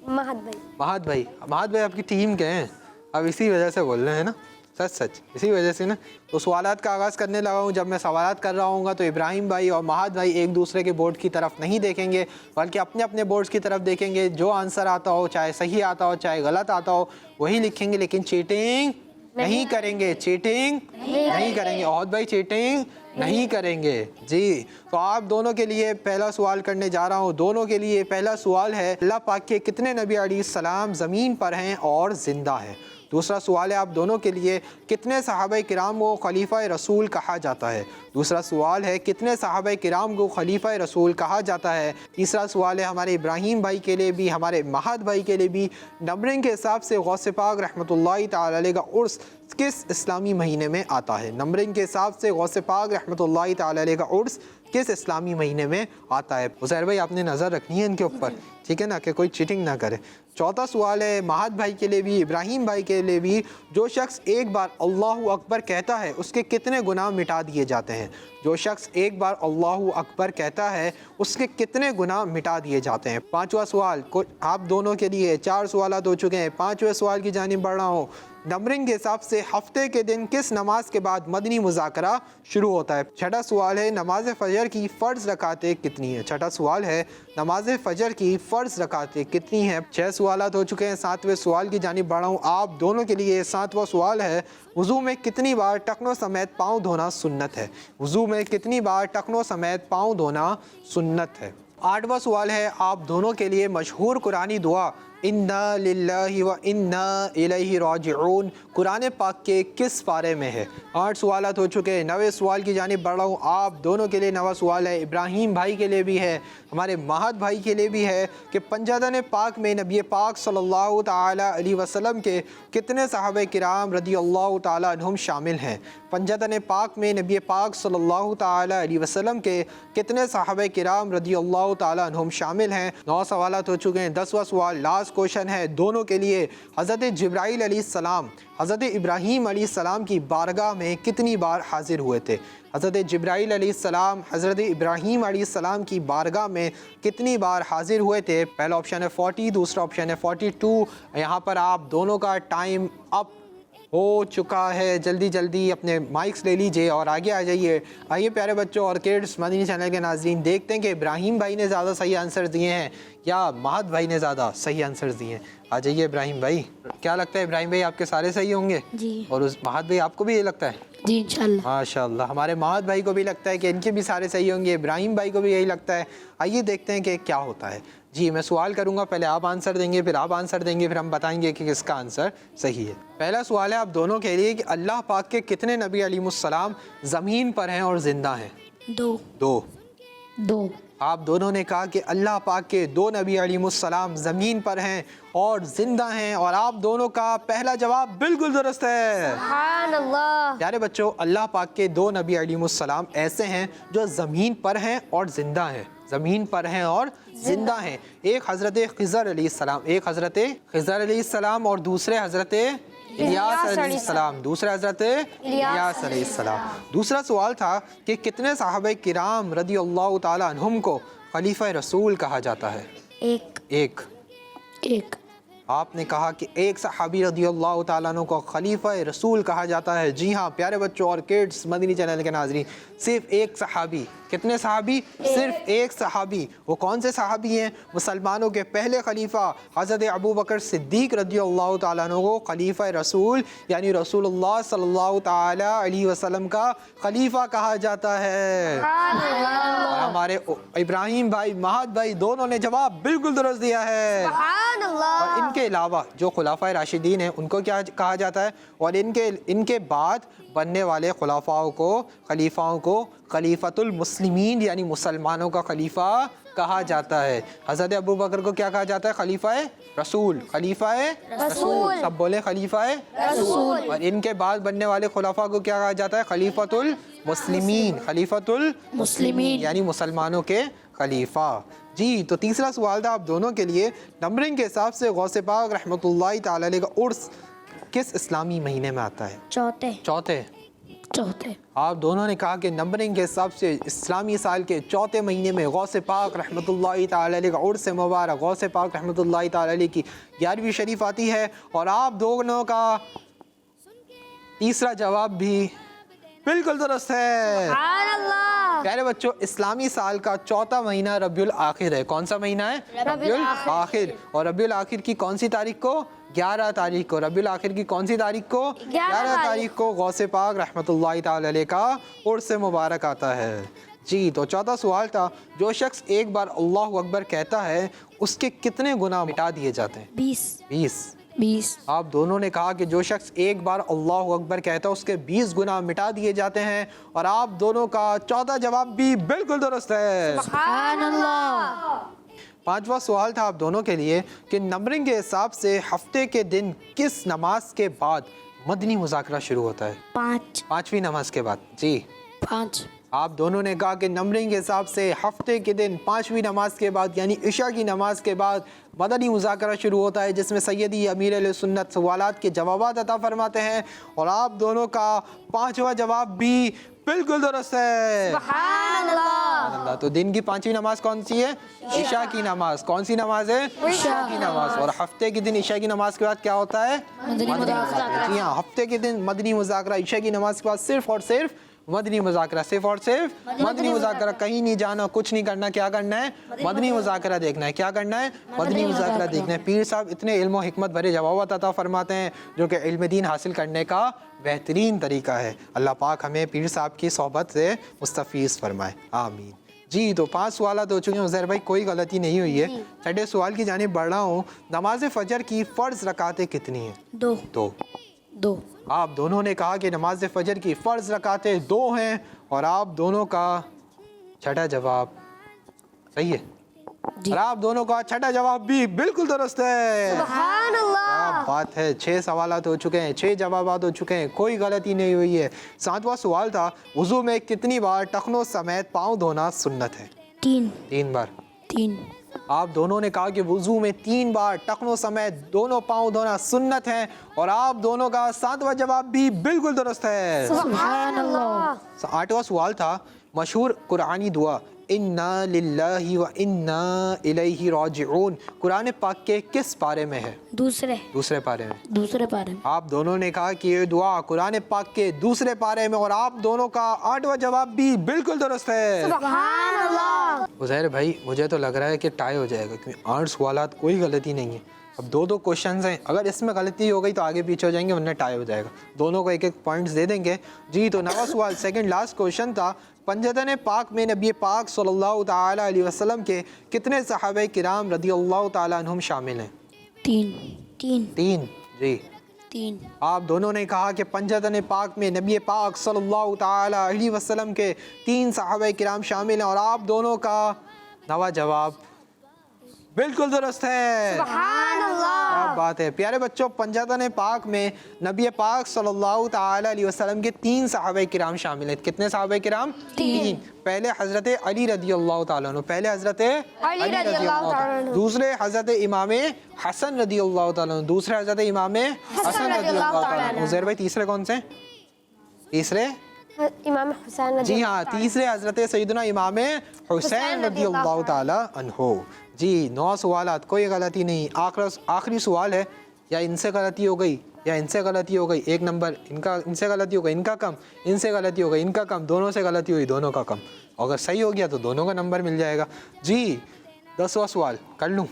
महद भाई। महद भाई, महद भाई आपकी टीम के हैं, अब इसी वजह से बोल रहे हैं ना, सच इसी वजह से ना। तो सवालात का आगाज़ करने लगा हूँ। जब मैं सवालात कर रहा हूँ तो इब्राहिम भाई और महद भाई एक दूसरे के बोर्ड की तरफ नहीं देखेंगे बल्कि अपने अपने बोर्ड्स की तरफ देखेंगे। जो आंसर आता हो, चाहे सही आता हो चाहे गलत आता हो, वही लिखेंगे, लेकिन चीटिंग नहीं करेंगे। चीटिंग नहीं करेंगे। और भाई चीटिंग नहीं करेंगे। जी तो आप दोनों के लिए पहला सवाल करने जा रहा हूँ। दोनों के लिए पहला सवाल है, अल्लाह पाक के कितने नबी अलैहिस्सलाम ज़मीन पर हैं और ज़िंदा हैं? दूसरा सवाल है आप दोनों के लिए, कितने सहाबा किराम को खलीफा रसूल कहा जाता है? दूसरा सवाल है, कितने सहाबा किराम को खलीफा रसूल कहा जाता है? तीसरा सवाल है हमारे इब्राहिम भाई के लिए भी हमारे महद भाई के लिए भी, नंबरिंग के हिसाब से गौस पाक रहमतुल्लाहि तआला अलैह का उर्स किस इस्लामी महीने में आता है? नंबरिंग के हिसाब से गौस पाक रहमतुल्लाहि तआला अलैह का उर्स किस इस्लामी महीने में आता है? उज़ैर भाई आपने नज़र रखनी है इनके ऊपर, ठीक है ना, कि कोई चीटिंग ना करे। चौथा सवाल है महद भाई के लिए भी इब्राहिम भाई के लिए भी, जो शख्स एक बार अल्लाहु अकबर कहता है उसके कितने गुनाह मिटा दिए जाते हैं? जो शख्स एक बार अल्लाहु अकबर कहता है उसके कितने गुनाह मिटा दिए जाते हैं? पांचवा सवाल आप दोनों के लिए, 4 सवालात हो चुके हैं। पांचवें सवाल की जानिब बढ़ रहा हूँ। नंबरिंग के हिसाब से हफ्ते के दिन किस नमाज के बाद मदनी मुज़ाकरा शुरू होता है? छठा सवाल है नमाज फ़जर की फ़र्ज़ रकातें कितनी है? छठा सवाल है नमाज फ़जर की फ़र्ज़ रकातें कितनी हैं? 6 सवालात हो चुके हैं, 7वें सवाल की जानिब बढ़ा हूँ आप दोनों के लिए। 7वां सवाल है, वज़ू में कितनी बार टखनों समेत पाँव धोना सुन्नत है? वज़ू में कितनी बार टखनों समेत पाँव धोना सुन्नत है? 8वां सवाल है, आप दोनों के लिए मशहूर कुरानी दुआ इन्ना लिल्लाहि व इन्ना इलैहि राजिऊन कुरान पाक के किस पारे में है? 8 सवालात हो चुके हैं। 9वें सवाल की जानिब बढ़ रहा हूँ आप दोनों के लिए। 9वां सवाल है, इब्राहिम भाई के लिए भी है, हमारे महद भाई के लिए भी है कि पंजादन पाक में नबी पाक सल्लल्लाहु ताला अलैहि वसल्लम के कितने सहाबे किराम रदियल्लाहु ताला अन्हुम शामिल हैं? पंजादन पाक में नबी पाक सल्लल्लाहु ताला अलैहि वसल्लम के कितने सहाबे किराम रदियल्लाहु ताला अन्हुम शामिल हैं? 9 सवालात हो चुके हैं। 10वां सवाल लास्ट क्वेश्चन है दोनों के लिए, हज़रत जिब्राइल अलैहिस्सलाम हज़रत इब्राहीम अलैहिस्सलाम की बारगाह में कितनी बार हाजिर हुए थे? हज़रत जिब्राइल अलैहिस्सलाम हज़रत इब्राहीम अलैहिस्सलाम की बारगाह में कितनी बार हाजिर हुए थे? पहला ऑप्शन है 40, दूसरा ऑप्शन है 42। यहाँ पर आप दोनों का टाइम अप हो चुका है। जल्दी जल्दी अपने माइक्स ले लीजिए और आगे आ जाइए। आइए प्यारे बच्चों और किड्स मदनी चैनल के नाज़रीन, देखते हैं कि इब्राहिम भाई ने ज़्यादा सही आंसर दिए हैं या महद भाई ने ज़्यादा सही आंसर दिए हैं। आ जाइए इब्राहिम भाई, क्या लगता है इब्राहिम भाई आपके सारे सही होंगे? जी। और उस महद भाई आपको भी ये लगता है? जी इंशाल्लाह। माशाअल्लाह, हमारे महद भाई को भी लगता है कि इनके भी सारे सही होंगे, इब्राहिम भाई को भी यही लगता है। आइए देखते हैं कि क्या होता है। जी, मैं सवाल करूंगा, पहले आप आंसर देंगे, फिर आप आंसर देंगे, फिर हम बताएंगे कि किसका आंसर सही है। पहला सवाल है आप दोनों के लिए कि अल्लाह पाक के कितने नबी अलैहिमुस्सलाम ज़मीन पर हैं और ज़िंदा हैं? 2। आप दोनों ने कहा कि अल्लाह पाक के 2 नबी अलैहिमुस्सलाम ज़मीन पर हैं और ज़िंदा हैं, और आप दोनों का पहला जवाब बिल्कुल दुरुस्त है। सुभान अल्लाह। प्यारे बच्चों, अल्लाह पाक के 2 नबी अलैहिमुस्सलाम ऐसे हैं जो ज़मीन पर हैं और ज़िंदा हैं, ज़मीन पर हैं और ज़िंदा हैं। एक हज़रत ख़िज़र अलैहिस्सलाम, एक हज़रत ख़िज़र अलैहिस्सलाम और दूसरे हज़रत इलियास अलैहिस्सलाम, दूसरे हज़रत इलियास अलैहिस्सलाम। दूसरा सवाल था कि कितने सहाबे किराम रदियल्लाहु ताला अन्हुम को खलीफा रसूल कहा जाता है? एक। आपने कहा कि एक सहाबी रदियल्लाहु ताला अन्हु को खलीफा रसूल कहा जाता है। जी हाँ प्यारे बच्चों और किड्स मदनी चैनल के नाज़रीन, सिर्फ एक सहाबी। कितने सहाबी? सिर्फ एक सहाबी। वो कौन से सहाबी हैं? मुसलमानों के पहले खलीफा हज़रत अबू बकर सिद्दीक रदियल्लाहु ताला अन्हु को खलीफा रसूल यानी रसूलुल्लाह सल्लल्लाहु ताला अलैहि वसल्लम का खलीफा कहा जाता है। और हमारे इब्राहिम भाई, महद भाई दोनों ने जवाब बिल्कुल दुरुस्त दिया है। और इनके अलावा जो खुलाफा राशिदीन हैं उनको क्या कहा जाता है? और इनके बाद बनने वाले खुलाफाओं को, खलीफाओं को खलीफतुल मुस्लिमीन यानी मुसलमानों का खलीफा कहा जाता है। हज़रत अबू बकर को क्या कहा जाता है? खलीफा रसूल, खलीफा रसूल, सब बोले खलीफा रसूल। और इनके बाद बनने वाले खुलाफा को क्या कहा जाता है? खलीफतुल मुस्लिमीन, खलीफतुल मुस्लिमीन यानी मुसलमानों के खलीफा। जी, तो तीसरा सवाल था आप दोनों के लिए, नंबरिंग के हिसाब से गौसे पाक रहमतुल्लाहि ताला अलैह का उर्स किस इस्लामी महीने में आता है? चौथे। आप दोनों ने कहा कि नंबरिंग के हिसाब से इस्लामी साल के चौथे महीने में गौसे पाक रहमतुल्लाहि ताला अलैह का उर्स मुबारक गौसे पाक रहमतुल्लाहि ताला अलैह की 11वीं शरीफ आती है। और आप दोनों का तीसरा जवाब भी बिल्कुल दुरुस्त है। प्यारे बच्चों, इस्लामी साल का चौथा महीना रबियुल आखिर है। कौन सा महीना है? रबियुल आखिर। और रबियुल आखिर की कौन सी तारीख को? 11 तारीख को। रबियुल आखिर की कौन सी तारीख को? 11 तारीख को गौसे पाक रहमतुल्लाहि ताला अलैह का उर्स मुबारक आता है। जी, तो चौथा सवाल था, जो शख्स एक बार अल्लाहु अकबर कहता है उसके कितने गुनाह मिटा दिए जाते हैं? 20। आप दोनों ने कहा कि जो शख्स एक बार अल्लाहु अकबर कहता है उसके 20 गुनाह मिटा दिए जाते हैं। और आप दोनों का चौथा जवाब भी बिल्कुल दुरुस्त है। सुभान अल्लाह। पांचवा सवाल था आप दोनों के लिए कि नंबरिंग के हिसाब से हफ्ते के दिन किस नमाज के बाद मदनी मुज़ाकरा शुरू होता है? 5वीं नमाज के बाद। जी 5। आप दोनों ने कहा कि नंबरिंग के हिसाब से हफ्ते के दिन 5वीं नमाज के बाद यानी इशा की नमाज के बाद मदनी मुज़ाकरा शुरू होता है, जिसमें सैयदी अमीर अहले सुन्नत सवालात के जवाबात अता फरमाते हैं। और आप दोनों का 5वां जवाब भी बिल्कुल दुरुस्त है। सुभान अल्लाह। तो दिन की 5वीं नमाज कौन सी है? इशा की नमाज। कौन सी नमाज है? इशा की नमाज। और हफ्ते के दिन इशा की नमाज के बाद क्या होता है? मदनी मुज़ाकरा। जी हाँ, हफ्ते के दिन मदनी मुज़ाकरा इशा की नमाज के बाद सिर्फ और सिर्फ मदनी मुज़ाकरा, सिर्फ और सिर्फ मदनी मुज़ाकरा, कहीं नहीं जाना, कुछ नहीं करना, क्या करना है? मदनी मुज़ाकरा देखना है। क्या करना है? मदनी मुज़ाकरा देखना है। पीर साहब इतने इल्म और हिकमत भरे जवाब अता फरमाते हैं जो कि इल्म दीन हासिल करने का बेहतरीन तरीका है। अल्लाह पाक हमें पीर साहब की सोहबत से मुस्तफ़ीज़ फरमाए, आमीन। जी, तो 5 सवाल हो चुके हैं उज़ैर भाई, कोई गलती नहीं हुई है। छठे सवाल की जानिब बढ़ रहा हूँ। नमाज फ़जर की फ़र्ज़ रकातें कितनी हैं? 2 आप दोनों ने कहा कि नमाज फ़जर की फ़र्ज़ रकातें 2 हैं और आप दोनों का छठा जवाब सही है और आप दोनों का छठा जवाब भी बिल्कुल दुरुस्त है। सुभान अल्लाह। क्या बात है, 6 सवालात हो चुके हैं, 6 जवाबात हो चुके हैं, कोई गलती नहीं हुई है। 7वां सवाल था, वज़ू में कितनी बार टखनों समेत पाँव धोना सुन्नत है? 3 बार। 3 आप दोनों ने कहा कि वज़ू में 3 बार टखनों समेत दोनों पाँव धोना सुन्नत है और आप दोनों का 7वां जवाब भी बिल्कुल दुरुस्त है। सुभान अल्लाह। 8वां सवाल था, मशहूर कुरानी दुआ इन्ना लिल्लाहि व इन्ना इलैहि राजिऊन कुरान पाक के किस पारे में है? दूसरे पारे में। दूसरे पारे में। आप दोनों ने कहा कि ये दुआ कुरान पाक के दूसरे पारे में और आप दोनों का 8वां जवाब भी बिल्कुल दुरुस्त है। सुभान अल्लाह। उज़ैर भाई, मुझे तो लग रहा है कि टाई हो जाएगा क्योंकि 8 सवालात कोई गलती नहीं है। अब 2 क्वेश्चंस हैं, अगर इसमें गलती हो गई तो आगे पीछे हो जाएंगे, वरना टाई हो जाएगा। दोनों को 1-1 पॉइंट्स दे देंगे। जी, तो 9वां सवाल, सेकंड लास्ट क्वेश्चन था, पंजतन पाक में नबी पाक सल्लल्लाहु ताला अलैहि वसल्लम के कितने सहाबे किराम रदियल्लाहु ताला अन्हुम शामिल हैं? 3 3। जी, 3 आप दोनों ने कहा कि पंजतन पाक में नबी पाक सल्लल्लाहु ताला अलैहि वसल्लम के 3 सहाबे किराम शामिल हैं और आप दोनों का 9वां जवाब बिल्कुल दुरुस्त है। सुभान अल्लाह। क्या बात है प्यारे बच्चों, पंजतन पाक में नबी पाक सल्लल्लाहु ताला अलैहि वसल्लम के 3 सहाबे किराम शामिल हैं। कितने सहाबे किराम? 3। पहले हजरत अली रदियल्लाहु ताला अन्हु, पहले हजरत अली रदियल्लाहु ताला अन्हु, दूसरे हजरत इमाम हसन रदियल्लाहु ताला अन्हु, दूसरे हजरत इमाम हसन रदियल्लाहु ताला अन्हु। उज़ैर भाई, तीसरे कौन से? तीसरे इमाम हुसैन। जी हाँ, तीसरे हजरत सैयदना इमाम हुसैन रदियल्लाहु ताला अन्हु। जी, 9 सवालात, कोई गलती नहीं। आखिरी सवाल है, या इनसे गलती हो गई या इनसे गलती हो गई, 1 नंबर इनका, इनसे गलती हो गई इनका कम, इनसे गलती हो गई इनका कम, दोनों से गलती हुई दोनों का कम। अगर सही हो गया तो दोनों का नंबर मिल जाएगा। जी, 10वां सवाल कर लूँ।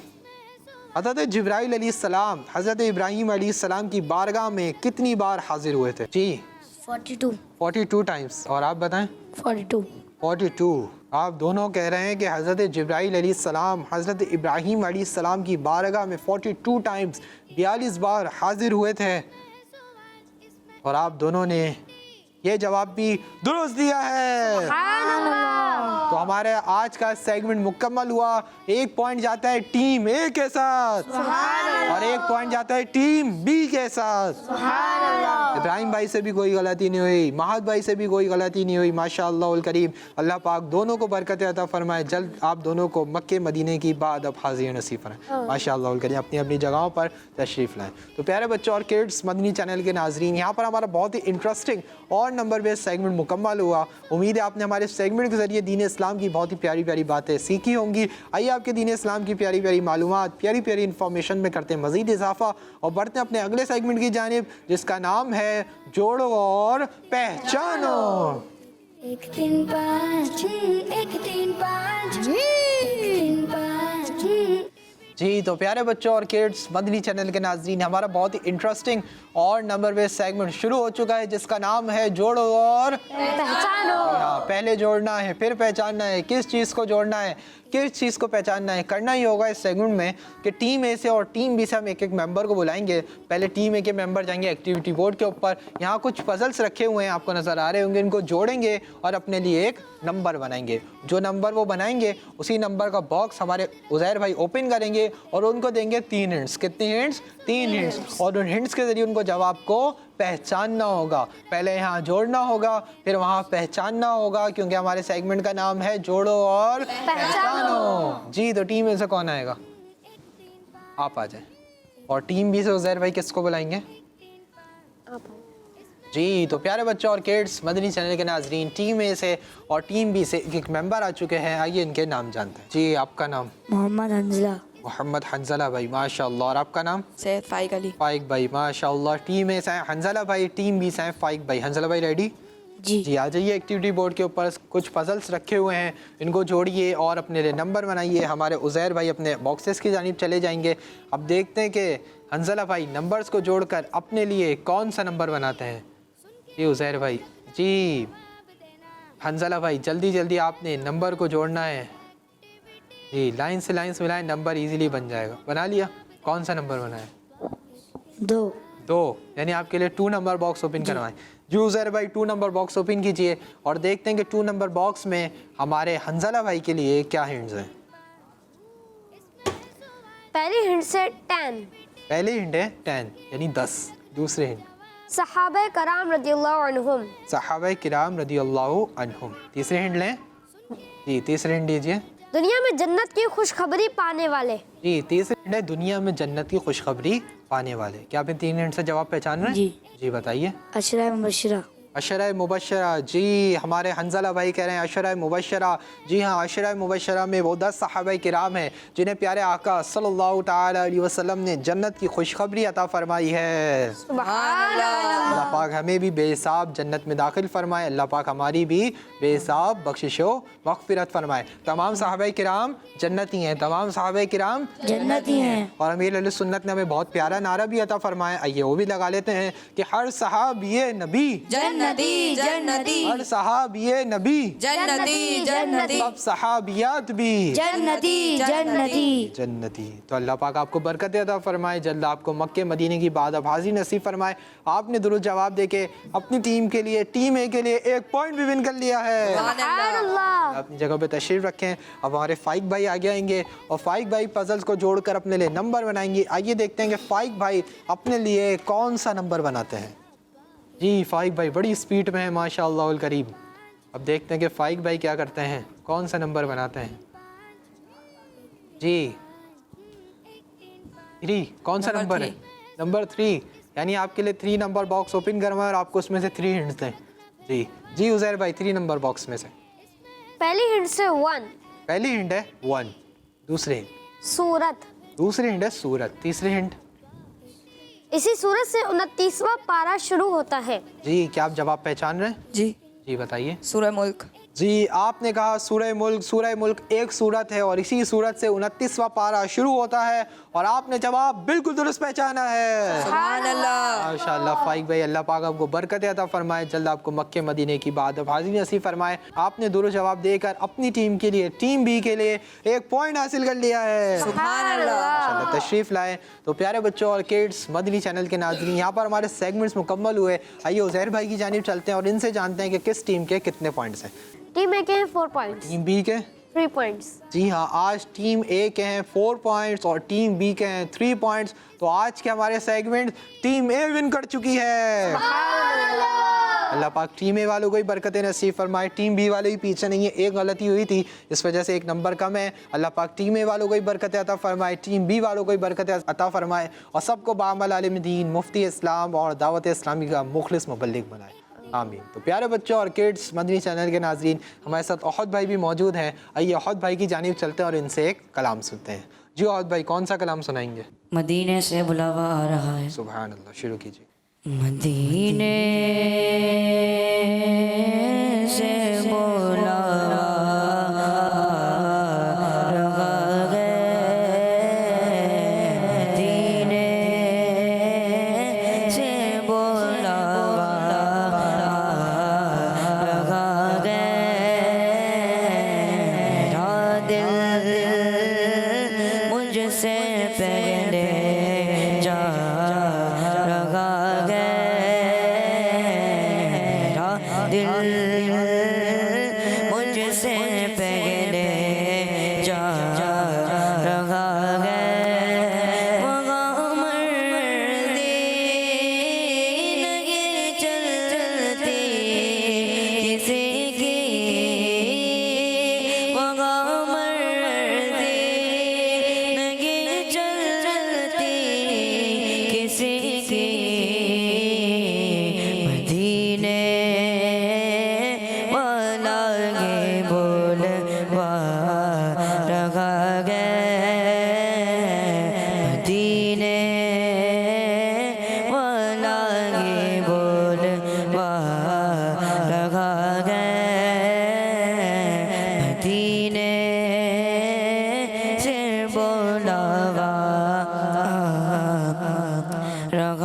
हज़रत जिब्राइल अलैहिस्सलाम हज़रत इब्राहीम अलैहिस्सलाम की बारगाह में कितनी बार हाजिर हुए थे? जी, 42 टाइम्स। और आप बताएं? 42। आप दोनों कह रहे हैं कि हज़रत जिब्राइल अलैहिस्सलाम हज़रत इब्राहीम अलैहिस्सलाम की बारगाह में 42 टाइम्स 42 बार हाजिर हुए थे और आप दोनों ने ये जवाब भी दुरुस्त दिया है। तो हमारे आज का सेगमेंट मुकम्मल हुआ। 1 पॉइंट जाता है टीम ए के साथ और 1 पॉइंट जाता है टीम बी के साथ। इब्राहिम भाई से भी कोई गलती नहीं हुई, महद भाई से भी कोई गलती नहीं हुई। माशाअल्लाह करीम, अल्लाह पाक दोनों को बरकत अता फरमाए। जल्द आप दोनों को मक्के मदीने की बाद अब हाजिर नसीब फरमाए। माशाअल्लाह करीम, अपनी अपनी जगहों पर तशरीफ़ लाएँ। तो प्यारे बच्चों और किड्स मदनी चैनल के नाजरीन, यहाँ पर हमारा बहुत ही इंटरेस्टिंग और नंबर बेस्ड सेगमेंट मुकम्मल हुआ। उम्मीद है आपने हमारे सेगमेंट के ज़रिए दीन इस्लाम की बहुत ही प्यारी प्यारी बातें सीखी होंगी। आइए आपके दीन इस्लाम की प्यारी प्यारी मालूमात, प्यारी प्यारी इन्फॉर्मेशन में करते हैं मज़ीद इजाफा और बढ़ते हैं अपने अगले सेगमेंट की जानिब, जिसका नाम है जोड़ो और पहचानो। 1 3 5 6 1 3 5 1 3 5 6। जी, तो प्यारे बच्चों और किड्स मदनी चैनल के नाजरीन, हमारा बहुत ही इंटरेस्टिंग और नंबर बेस्ड सेगमेंट शुरू हो चुका है जिसका नाम है जोड़ो और पहचानो। पहले जोड़ना है, फिर पहचानना है। किस चीज़ को जोड़ना है, किस चीज़ को पहचानना है, करना ही होगा इस सेगमेंट में कि टीम ए से और टीम बी से हम एक एक मेंबर को बुलाएंगे। पहले टीम ए के मेंबर जाएंगे एक्टिविटी बोर्ड के ऊपर, यहाँ कुछ पजल्स रखे हुए हैं आपको नज़र आ रहे होंगे, इनको जोड़ेंगे और अपने लिए एक नंबर बनाएंगे। जो नंबर वो बनाएंगे उसी नंबर का बॉक्स हमारे उज़ैर भाई ओपन करेंगे और उनको देंगे 3 हिंट्स। कितने हिंट्स? 3 हिंट्स। और उन हिंट्स के ज़रिए उनको जवाब को पहचानना होगा। पहले यहाँ जोड़ना होगा, फिर वहाँ पहचानना होगा, क्योंकि हमारे सेगमेंट का नाम है जोड़ो और पहचानो। जी, तो टीम ए से कौन आएगा? आप आ जाए। और टीम बी से उज़ैर भाई किसको बुलाएंगे? जी, तो प्यारे बच्चों और किड्स मदनी चैनल के नाजरीन, टीम ए से और टीम बी से एक मेंबर आ चुके हैं। आइए इनके नाम जानते हैं। जी, आपका नाम? मोहम्मद हंजला भाई, माशाअल्लाह। और आपका नाम? सैयद फाइक अली। फाइक भाई, माशाअल्लाह। टीम ए से हंजला भाई, टीम बी से फाइक भाई। हंजला भाई रेडी? جی آ جائیے ایکٹیویٹی بورڈ کے اوپر کچھ پزلس رکھے ہوئے ہیں, ان کو جوڑیے اور اپنے لیے نمبر بنائیے. ہمارے عزیر بھائی اپنے باکسز کی جانب چلے جائیں گے. اب دیکھتے ہیں کہ حنزلہ بھائی نمبرز کو جوڑ کر اپنے لیے کون سا نمبر بناتے ہیں. جی عزیر بھائی, جی حنزلہ بھائی جلدی جلدی آپ نے نمبر کو جوڑنا ہے. جی لائن سے ملائیں, نمبر ایزیلی بن جائے گا. بنا لیا, کون سا نمبر بنا ہے؟ 2 یعنی آپ کے لیے 2 نمبر باکس اوپن کروائیں. جی عزیر بھائی 2 نمبر باکس اوپن کیجئے اور دیکھتے ہیں کہ 2 نمبر باکس میں ہمارے حنزلہ بھائی کے لیے کیا ہنٹس ہیں. پہلی ہنٹ سے 10. پہلی ہنٹ ہے 10 یعنی 10. دوسری ہنٹ صحابہ کرام رضی اللہ عنہم. صحابہ کرام رضی اللہ عنہم. تیسری ہنٹ لیں. جی تیسری ہنٹ دیجئے. دنیا میں جنت کی خوشخبری پانے والے. جی تیسری ہنٹ ہے دنیا میں جنت کی خوشخبری پانے والے. کیا آپ ان 3 ہنٹ سے جواب پہچان رہے ہیں؟ جی بتائیے. اشرا مبشرہ. عشرہ مبشرہ. جی ہمارے حنزلہ بھائی کہہ رہے ہیں عشرہ مبشرہ. جی ہاں, عشرہ مبشرہ میں وہ 10 صحابہ کرام ہیں جنہیں پیارے آقا صلی اللہ تعالی علیہ وسلم نے جنت کی خوشخبری عطا فرمائی ہے. سبحان اللہ پاک ہمیں بھی بے حساب جنت میں داخل فرمائے. اللہ پاک ہماری بھی بے حساب بخشش و مغفرت فرمائے. تمام صحابہ کرام جنتی ہیں, تمام صحابہ کرام جنتی ہیں. اور امیر اہل سنت نے ہمیں بہت پیارا نعرہ بھی عطا فرمایا. آئیے وہ بھی لگا لیتے ہیں کہ ہر صحابی نبی جنتی جنتی ہر صحابی نبی جنتی جنتی سب صحابیات بھی جنتی جنتی. جنتی. تو اللہ پاک آپ کو برکت عطا فرمائے, جلد آپ کو مکہ مدینے کی بعد اب حاضری نصیب فرمائے. آپ نے درست جواب دے کے اپنی ٹیم کے لیے, ٹیم اے کے لیے 1 پوائنٹ بھی ون کر لیا ہے. سبحان اللہ. اپنی جگہ پہ تشریف رکھیں. اب ہمارے فائق بھائی آگے آئیں گے اور فائق بھائی پزلز کو جوڑ کر اپنے لیے نمبر بنائیں گے. آئیے دیکھتے ہیں کہ فائق بھائی اپنے لیے کون سا نمبر بناتے ہیں. جی فائق بھائی بڑی سپیڈ میں ہیں ماشاء اللہ الکریم. اب دیکھتے ہیں کہ فائق بھائی کیا کرتے ہیں, کون سا نمبر بناتے ہیں. جی 3. کون سا نمبر ہے؟ نمبر 3. یعنی آپ کے لیے 3 نمبر باکس اوپن کروائیں اور آپ کو اس میں سے 3 ہنٹس دیں. جی عزیر بھائی 3 نمبر باکس میں سے پہلی ہنٹ سے 1. پہلی ہنٹ ہے 1. دوسری ہنٹ سورت. دوسری ہنٹ ہے سورت. تیسری ہنٹ اسی سورت سے 29واں پارہ شروع ہوتا ہے. جی کیا آپ جواب پہچان رہے ہیں؟ جی بتائیے. سورہ ملک. جی آپ نے کہا سورہ ملک. سورہ ملک ایک سورت ہے اور اسی سورت سے 29واں پارہ شروع ہوتا ہے اور آپ نے جواب بالکل درست پہچانا ہے. سبحان اللہ. ماشاءاللہ فائق بھائی, اللہ پاک آپ کو برکت عطا فرمائے, جلد آپ کو مکہ مدینے کی بعد اب حاضری نصیب فرمائے. آپ نے درست جواب دے کر اپنی ٹیم کے لیے, ٹیم بی کے لیے 1 پوائنٹ حاصل کر لیا ہے. سبحان اللہ. ماشاءاللہ تشریف لائے. تو پیارے بچوں اور کڈس مدنی چینل کے ناظرین, یہاں پر ہمارے سیگمنٹس مکمل ہوئے. آئیے عزیر بھائی کی جانب چلتے ہیں اور ان سے جانتے ہیں کہ کس ٹیم کے کتنے پوائنٹس ہیں. ٹیم اے کے ہیں 4 پوائنٹس. ٹیم بی کے 3 پوائنٹس. جی ہاں, آج ٹیم اے کے ہیں 4 پوائنٹس اور ٹیم بی کے ہیں 3 پوائنٹس. تو آج کے ہمارے سیگمنٹ ٹیم اے ون کر چکی ہے. اللہ پاک ٹیم اے والوں کو ہی برکت نصیب فرمائے. ٹیم بی والے ہی پیچھے نہیں ہیں, ایک غلطی ہوئی تھی اس وجہ سے 1 نمبر کم ہے. اللہ پاک ٹیم اے والوں کو ہی برکت عطا فرمائے, ٹیم بی والوں کو ہی برکت عطا فرمائے اور سب کو بعمل عالم دین, مفتی اسلام اور دعوت اسلامی کا مخلص مبلغ بنائے. آمین. تو پیارے بچوں اور کڈس مدنی چینل کے ناظرین, ہمارے ساتھ احد بھائی بھی موجود ہیں. آئیے احد بھائی کی جانب چلتے ہیں اور ان سے ایک کلام سنتے ہیں. جی احد بھائی کون سا کلام سنائیں گے؟ مدینے سے بلاوا آ رہا ہے. سبحان اللہ, شروع کیجیے. مدینے سے بلاوا رہا ہے, مدینے سے بلاوا رہا ہے, میرا دل مجھ سے پہلے جا رہا ہے, میرا دل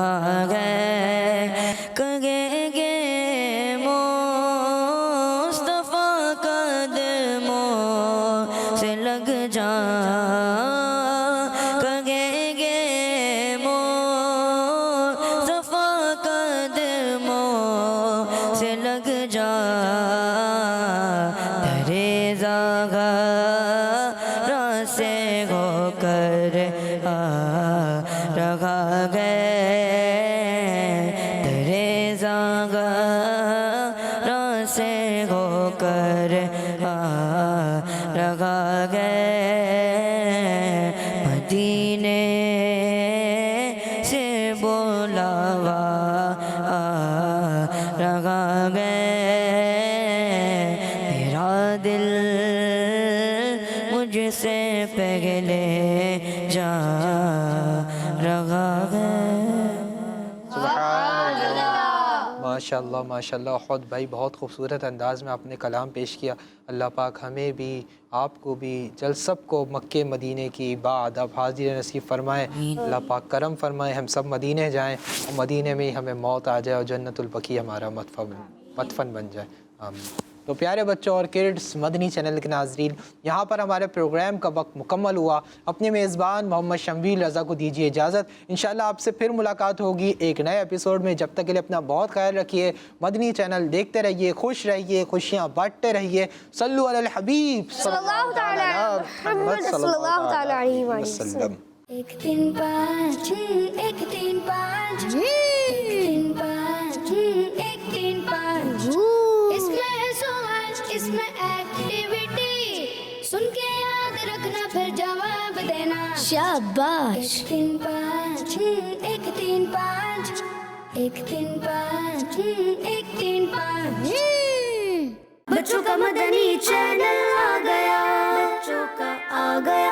رہا ہے کہیں گے مصطفیٰ قدموں سے لگ جا کہیں گے مصطفیٰ قدموں سے لگ جا تیرے زاغرہ سے ہو کر رہا گئے تیرے زاغرہ سے ہو کر رہا گئے مدینے سے بلاوا رہا گئے میرا دل مجھ سے پہلے جا رہا ہے ماشاءاللہ ماشاءاللہ خود بھائی بہت خوبصورت انداز میں آپ نے کلام پیش کیا. اللہ پاک ہمیں بھی آپ کو بھی جل سب کو مکے مدینے کی باادب حاضری نصیب فرمائے. اللہ پاک کرم فرمائے ہم سب مدینے جائیں اور مدینے میں ہی ہمیں موت آ جائے اور جنت البقیع ہمارا مدفن بن جائے. آمین. تو پیارے بچوں اور کڈس مدنی چینل کے ناظرین یہاں پر ہمارے پروگرام کا وقت مکمل ہوا. اپنے میزبان محمد شمویل رضا کو دیجیے اجازت. انشاءاللہ آپ سے پھر ملاقات ہوگی ایک نئے ایپیسوڈ میں. جب تک کے لیے اپنا بہت خیال رکھیے. مدنی چینل دیکھتے رہیے, خوش رہیے, خوشیاں بانٹتے رہیے. صلو علی الحبیب صلی اللہ تعالی علی محمد صلی اللہ تعالی علیہ وسلم. 1 3 5 1 3 5 1 3 5 1 3 5 اس میں ہے سوال اس میں ایکٹیویٹی سن کے یاد رکھنا پھر جواب دینا. شاباش 1 3 5 1 3 5 1 3 5 1 3 5 بچوں کا مدنی چینل آ گیا, بچوں کا آ گیا